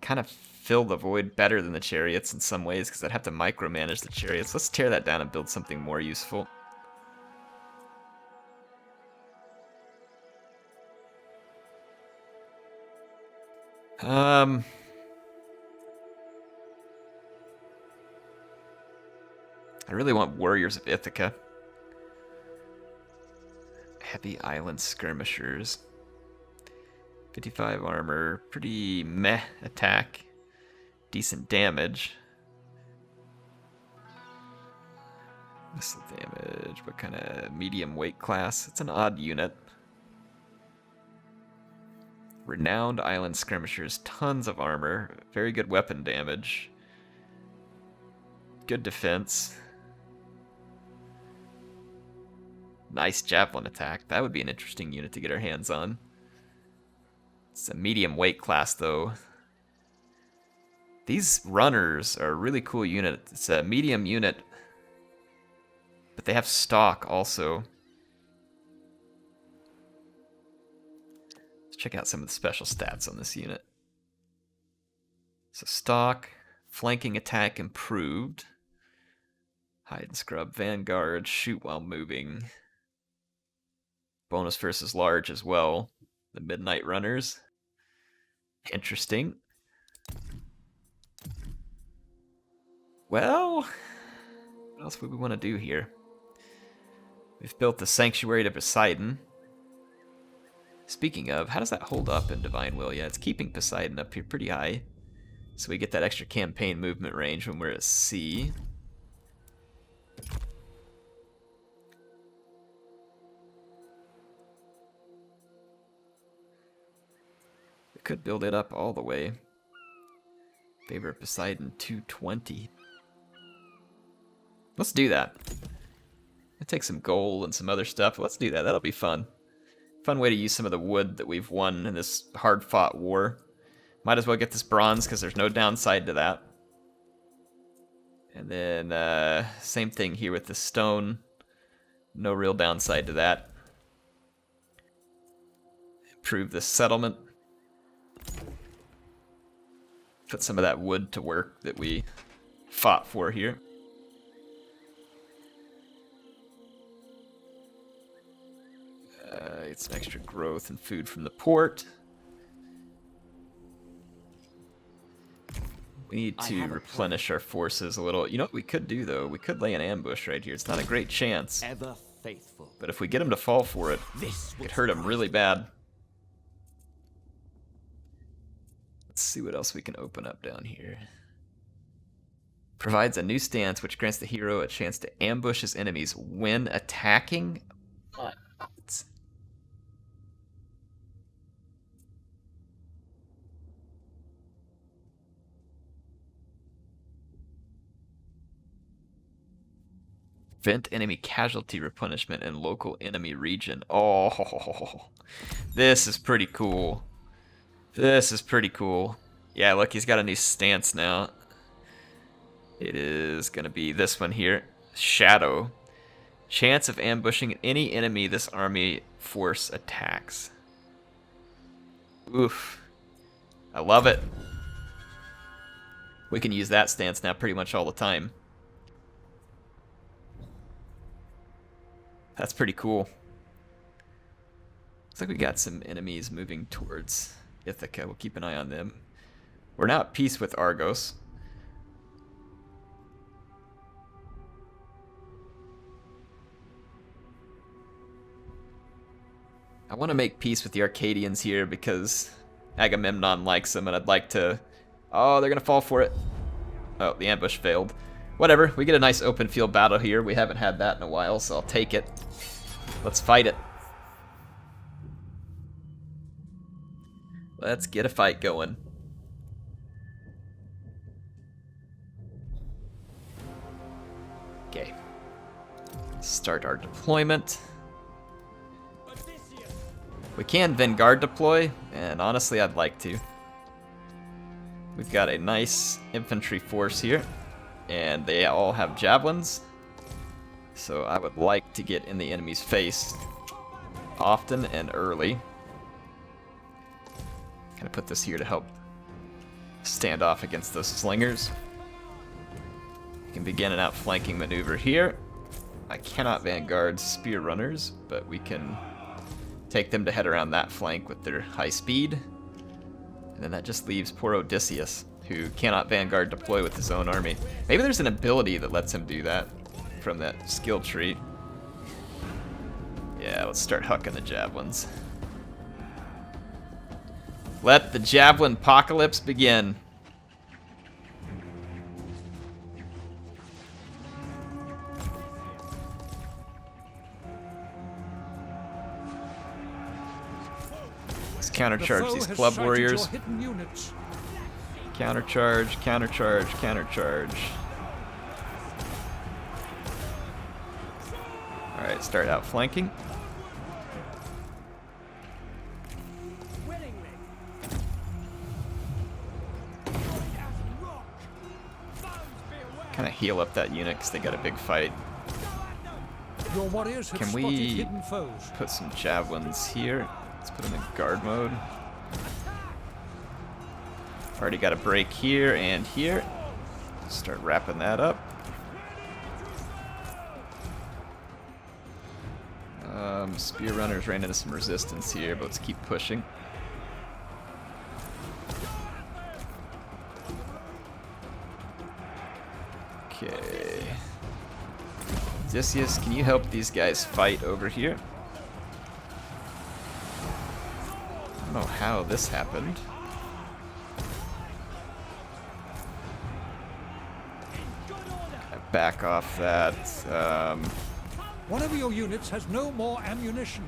kind of fill the void better than the chariots in some ways, because I'd have to micromanage the chariots. Let's tear that down and build something more useful. I really want Warriors of Ithaca. Heavy Island Skirmishers. 55 armor, pretty meh attack. Decent damage. Missile damage, what kind of medium weight class? It's an odd unit. Renowned Island Skirmishers, tons of armor, very good weapon damage. Good defense. Nice javelin attack. That would be an interesting unit to get our hands on. It's a medium weight class, though. These runners are a really cool unit. It's a medium unit, but they have stock also. Let's check out some of the special stats on this unit. So stock, flanking attack improved. Hide and scrub, vanguard, shoot while moving. Bonus versus large as well. The midnight runners. Interesting. Well, what else would we want to do here? We've built the Sanctuary to Poseidon. Speaking of, how does that hold up in Divine Will? Yeah, it's keeping Poseidon up here pretty high. So we get that extra campaign movement range when we're at sea. We could build it up all the way. Favor of Poseidon 220. Let's do that. I'll take some gold and some other stuff. Let's do that. That'll be fun. Fun way to use some of the wood that we've won in this hard-fought war. Might as well get this bronze because there's no downside to that. And then same thing here with the stone. No real downside to that. Improve the settlement. Put some of that wood to work that we fought for here. Get some extra growth and food from the port. We need to replenish our forces a little. You know what we could do, though? We could lay an ambush right here. It's not a great chance. Ever faithful. But if we get them to fall for it, it could hurt them really bad. Let's see what else we can open up down here. Provides a new stance which grants the hero a chance to ambush his enemies when attacking. What? Prevent enemy casualty replenishment in local enemy region. Oh, this is pretty cool. This is pretty cool. Yeah, look, he's got a new stance now. It is going to be this one here. Shadow. Chance of ambushing any enemy this army force attacks. Oof. I love it. We can use that stance now pretty much all the time. That's pretty cool. Looks like we got some enemies moving towards Ithaca. We'll keep an eye on them. We're now at peace with Argos. I want to make peace with the Arcadians here because Agamemnon likes them and I'd like to... Oh, they're going to fall for it. Oh, the ambush failed. Whatever, we get a nice open field battle here. We haven't had that in a while, so I'll take it. Let's fight it. Let's get a fight going. Okay. Start our deployment. We can Vanguard deploy, and honestly I'd like to. We've got a nice infantry force here, and they all have javelins. So I would like to get in the enemy's face often and early. Gonna put this here to help stand off against those slingers. We can begin an outflanking maneuver here. I cannot vanguard spear runners, but we can take them to head around that flank with their high speed. And then that just leaves poor Odysseus, who cannot vanguard deploy with his own army. Maybe there's an ability that lets him do that from that skill tree. Yeah, let's start hucking the javelins. Let the javelin apocalypse begin. Let's countercharge these club warriors. Countercharge, countercharge, countercharge. Alright, start out flanking. Kind of heal up that unit because they got a big fight. Your warriors have Can spotted we hidden foes. put some javelins here? Let's put them in guard mode. Already got a break here and here. Start wrapping that up. Spear runners ran into some resistance here, but let's keep pushing. Okay. Odysseus, can you help these guys fight over here? I don't know how this happened. Back off that. One of your units has no more ammunition.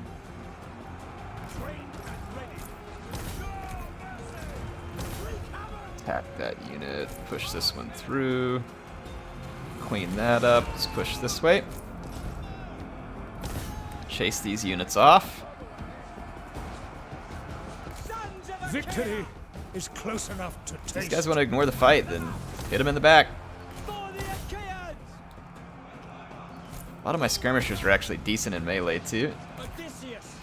Attack that unit. Push this one through. Clean that up. Let's push this way. Chase these units off. Victory is close enough to taste. These guys want to ignore the fight, then hit them in the back. A lot of my skirmishers are actually decent in melee too. Odysseus.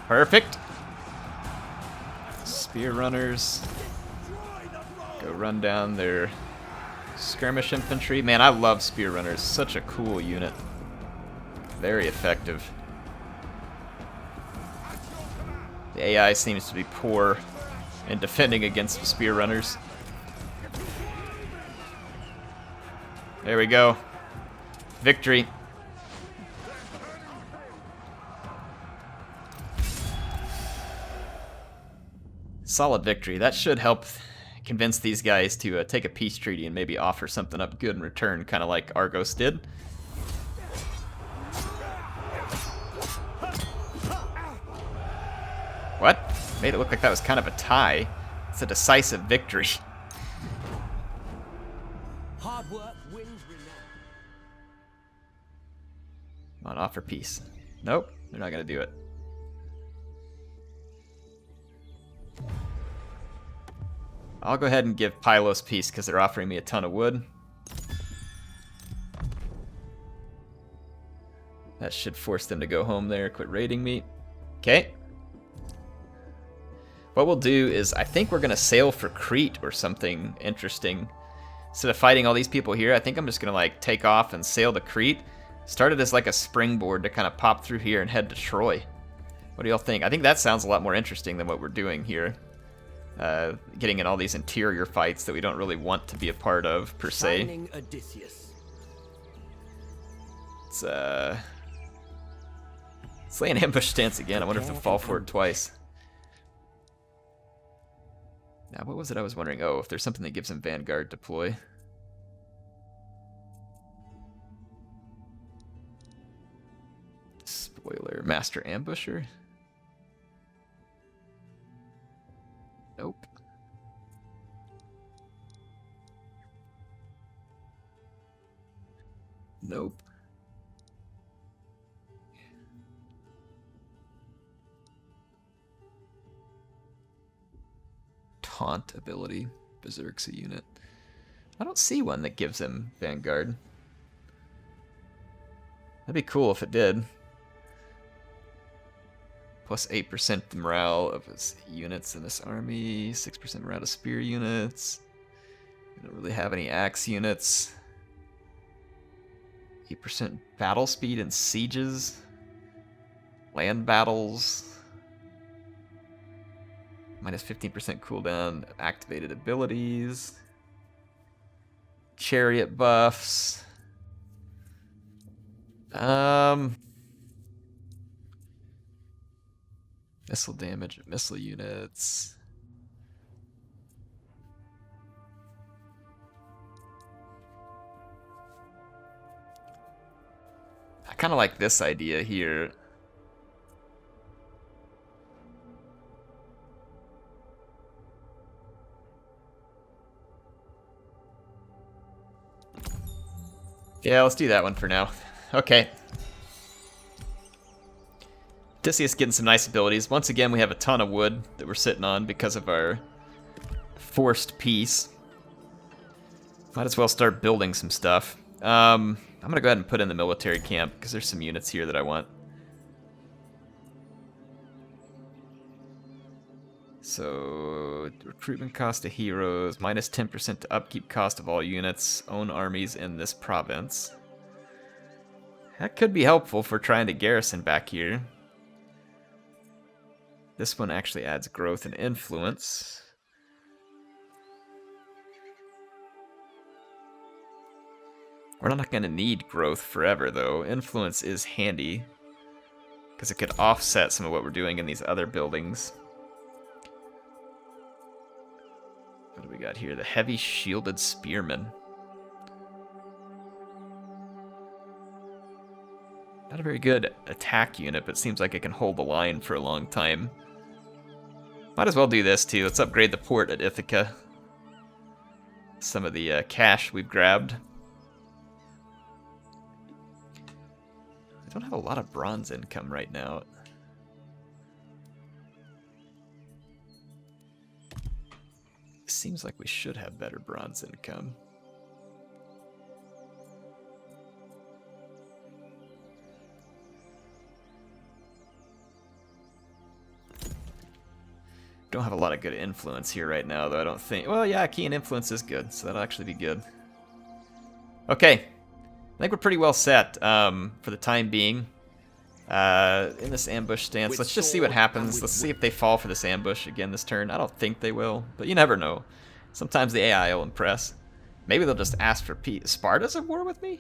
Perfect. Spear runners. Go run down their skirmish infantry. Man, I love spear runners. Such a cool unit. Very effective. The AI seems to be poor in defending against spear runners. There we go. Victory. Solid victory. That should help convince these guys to take a peace treaty and maybe offer something up good in return, kind of like Argos did. What? Made it look like that was kind of a tie. It's a decisive victory. Hard work wins renown. Come on, offer peace. Nope, they're not gonna do it. I'll go ahead and give Pylos peace because they're offering me a ton of wood. That should force them to go home there, quit raiding me. Okay. What we'll do is, I think we're going to sail for Crete or something interesting. Instead of fighting all these people here, I think I'm just going to like take off and sail to Crete. Started as like a springboard to kind of pop through here and head to Troy. What do y'all think? I think that sounds a lot more interesting than what we're doing here. Getting in all these interior fights that we don't really want to be a part of, per se. Finding Odysseus. Let's lay an ambush stance again. I wonder if they'll fall for it twice. Now, what was it I was wondering? Oh, if there's something that gives him Vanguard deploy. Spoiler, Master Ambusher? Nope. Nope. Taunt ability. Berserk's a unit. I don't see one that gives him Vanguard. That'd be cool if it did. Plus 8% morale of his units in this army. 6% morale to spear units. We don't really have any axe units. 8% battle speed in sieges. Land battles. Minus 15% cooldown of activated abilities. Chariot buffs. Missile damage of missile units. I kind of like this idea here. Yeah, let's do that one for now. Okay. Odysseus getting some nice abilities. Once again, we have a ton of wood that we're sitting on because of our forced peace. Might as well start building some stuff. I'm going to go ahead and put in the military camp because there's some units here that I want. So, recruitment cost of heroes, minus 10% to upkeep cost of all units, own armies in this province. That could be helpful for trying to garrison back here. This one actually adds growth and influence. We're not going to need growth forever, though. Influence is handy, because it could offset some of what we're doing in these other buildings. What do we got here? The heavy shielded spearman. Not a very good attack unit, but seems like it can hold the line for a long time. Might as well do this too. Let's upgrade the port at Ithaca. Some of the cash we've grabbed. I don't have a lot of bronze income right now. Seems like we should have better bronze income. Don't have a lot of good influence here right now, though, I don't think. Well, yeah, key and influence is good, so that'll actually be good. Okay. I think we're pretty well set for the time being. In this ambush stance, let's just see what happens. Let's see if they fall for this ambush again this turn. I don't think they will, but you never know. Sometimes the AI will impress. Maybe they'll just ask for peace. Sparta's at war with me?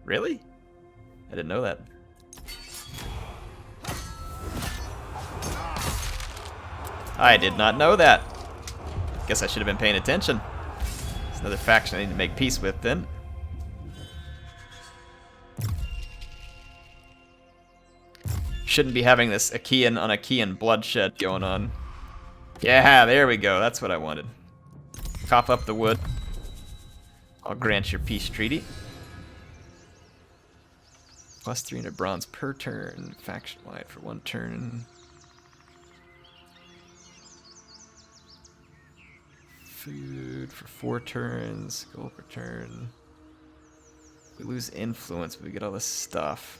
Really? I didn't know that. I did not know that. Guess I should have been paying attention. It's another faction I need to make peace with then. Shouldn't be having this Achaean on Achaean bloodshed going on. Yeah, there we go. That's what I wanted. Cough up the wood. I'll grant your peace treaty. Plus 300 bronze per turn. Faction-wide for 1 turn. Food for 4 turns. Gold per turn. We lose influence, but we get all this stuff.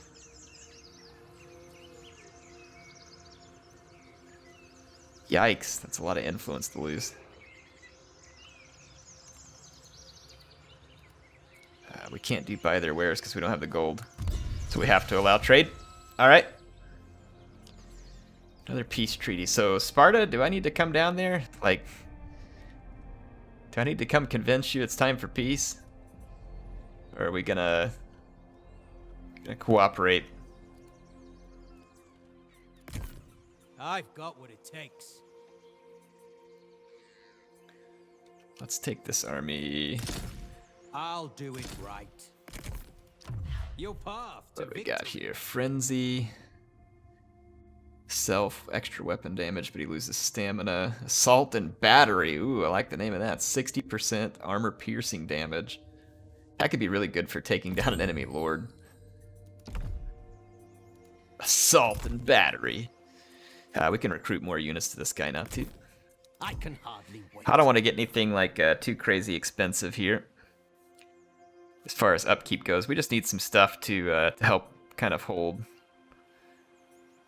Yikes, that's a lot of influence to lose. We can't do buy their wares because we don't have the gold. So we have to allow trade. Alright. Another peace treaty. So Sparta, do I need to come down there? Like, do I need to come convince you it's time for peace? Or are we gonna cooperate? I've got what it takes. Let's take this army. I'll do it right. Your path to What do we got victory. here? Frenzy. Self, extra weapon damage, but he loses stamina. Assault and battery. Ooh, I like the name of that. 60% armor piercing damage. That could be really good for taking down an enemy lord. Assault and battery. We can recruit more units to this guy now, too. I can hardly wait. I don't want to get anything like too crazy expensive here. As far as upkeep goes, we just need some stuff to help kind of hold.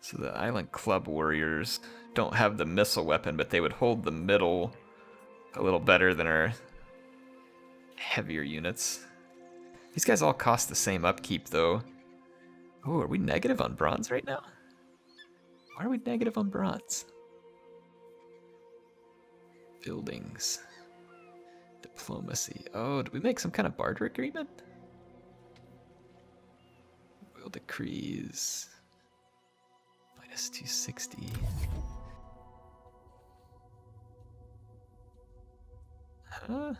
So the Island Club Warriors don't have the missile weapon, but they would hold the middle a little better than our heavier units. These guys all cost the same upkeep, though. Oh, are we negative on bronze right now? Why are we negative on bronze? Buildings. Diplomacy. Oh, did we make some kind of barter agreement? Royal decrees. Minus 260. Huh?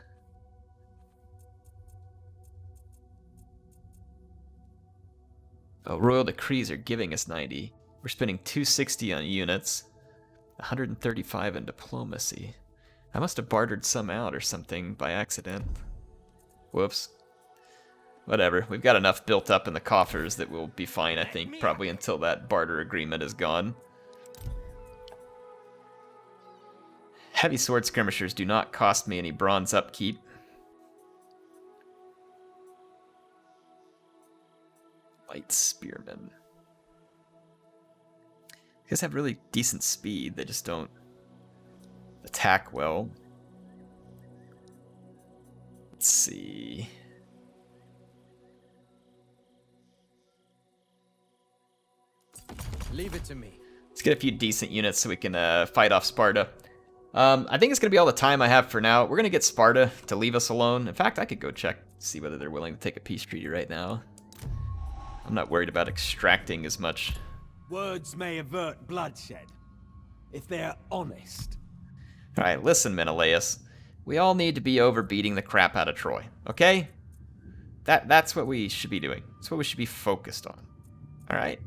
Oh, royal decrees are giving us 90. We're spending 260 on units, 135 in diplomacy. I must have bartered some out or something by accident. Whoops. Whatever. We've got enough built up in the coffers that we'll be fine, I think, probably until that barter agreement is gone. Heavy sword skirmishers do not cost me any bronze upkeep. Light spearmen. These guys have really decent speed, they just don't attack well. Let's see. Leave it to me. Let's get a few decent units so we can fight off Sparta. I think it's going to be all the time I have for now. We're going to get Sparta to leave us alone. In fact, I could go check, see whether they're willing to take a peace treaty right now. I'm not worried about extracting as much. Words may avert bloodshed, if they're honest. Alright, listen, Menelaus. We all need to be over beating the crap out of Troy, okay? That's what we should be doing. That's what we should be focused on. Alright?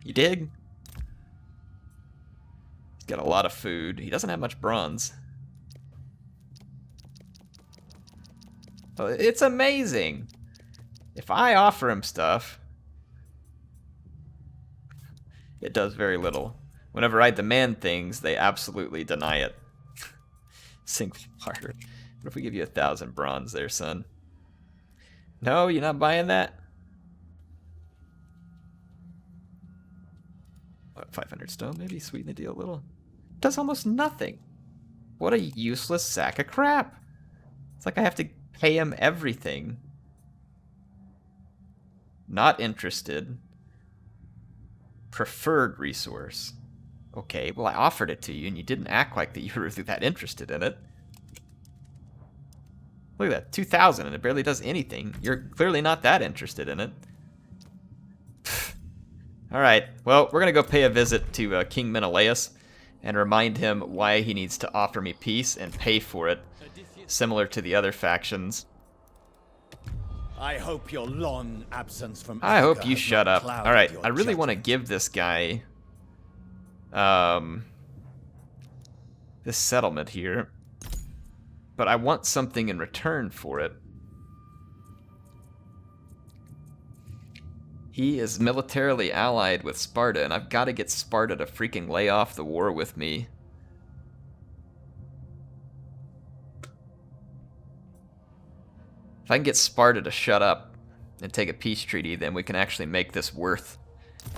You dig? He's got a lot of food. He doesn't have much bronze. Oh, it's amazing. If I offer him stuff, it does very little. Whenever I demand things, they absolutely deny it. Single barter. What if we give you 1,000 bronze there, son? No, you're not buying that? What, 500 stone maybe? Sweeten the deal a little. Does almost nothing. What a useless sack of crap. It's like I have to pay him everything. Not interested. Preferred resource. Okay, well I offered it to you and you didn't act like that you were really that interested in it. Look at that, 2,000 and it barely does anything. You're clearly not that interested in it. Alright, well, we're gonna go pay a visit to King Menelaus and remind him why he needs to offer me peace and pay for it, similar to the other factions. I hope your long absence from I hope Ithaca you has shut not up. clouded Alright, your I really want to judgment. give this guy this settlement here, but I want something in return for it. He is militarily allied with Sparta, and I've got to get Sparta to freaking lay off the war with me. If I can get Sparta to shut up and take a peace treaty, then we can actually make this worth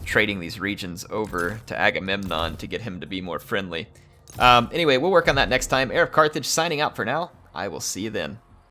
trading these regions over to Agamemnon to get him to be more friendly. Anyway, we'll work on that next time. HeirofCarthage signing out for now. I will see you then.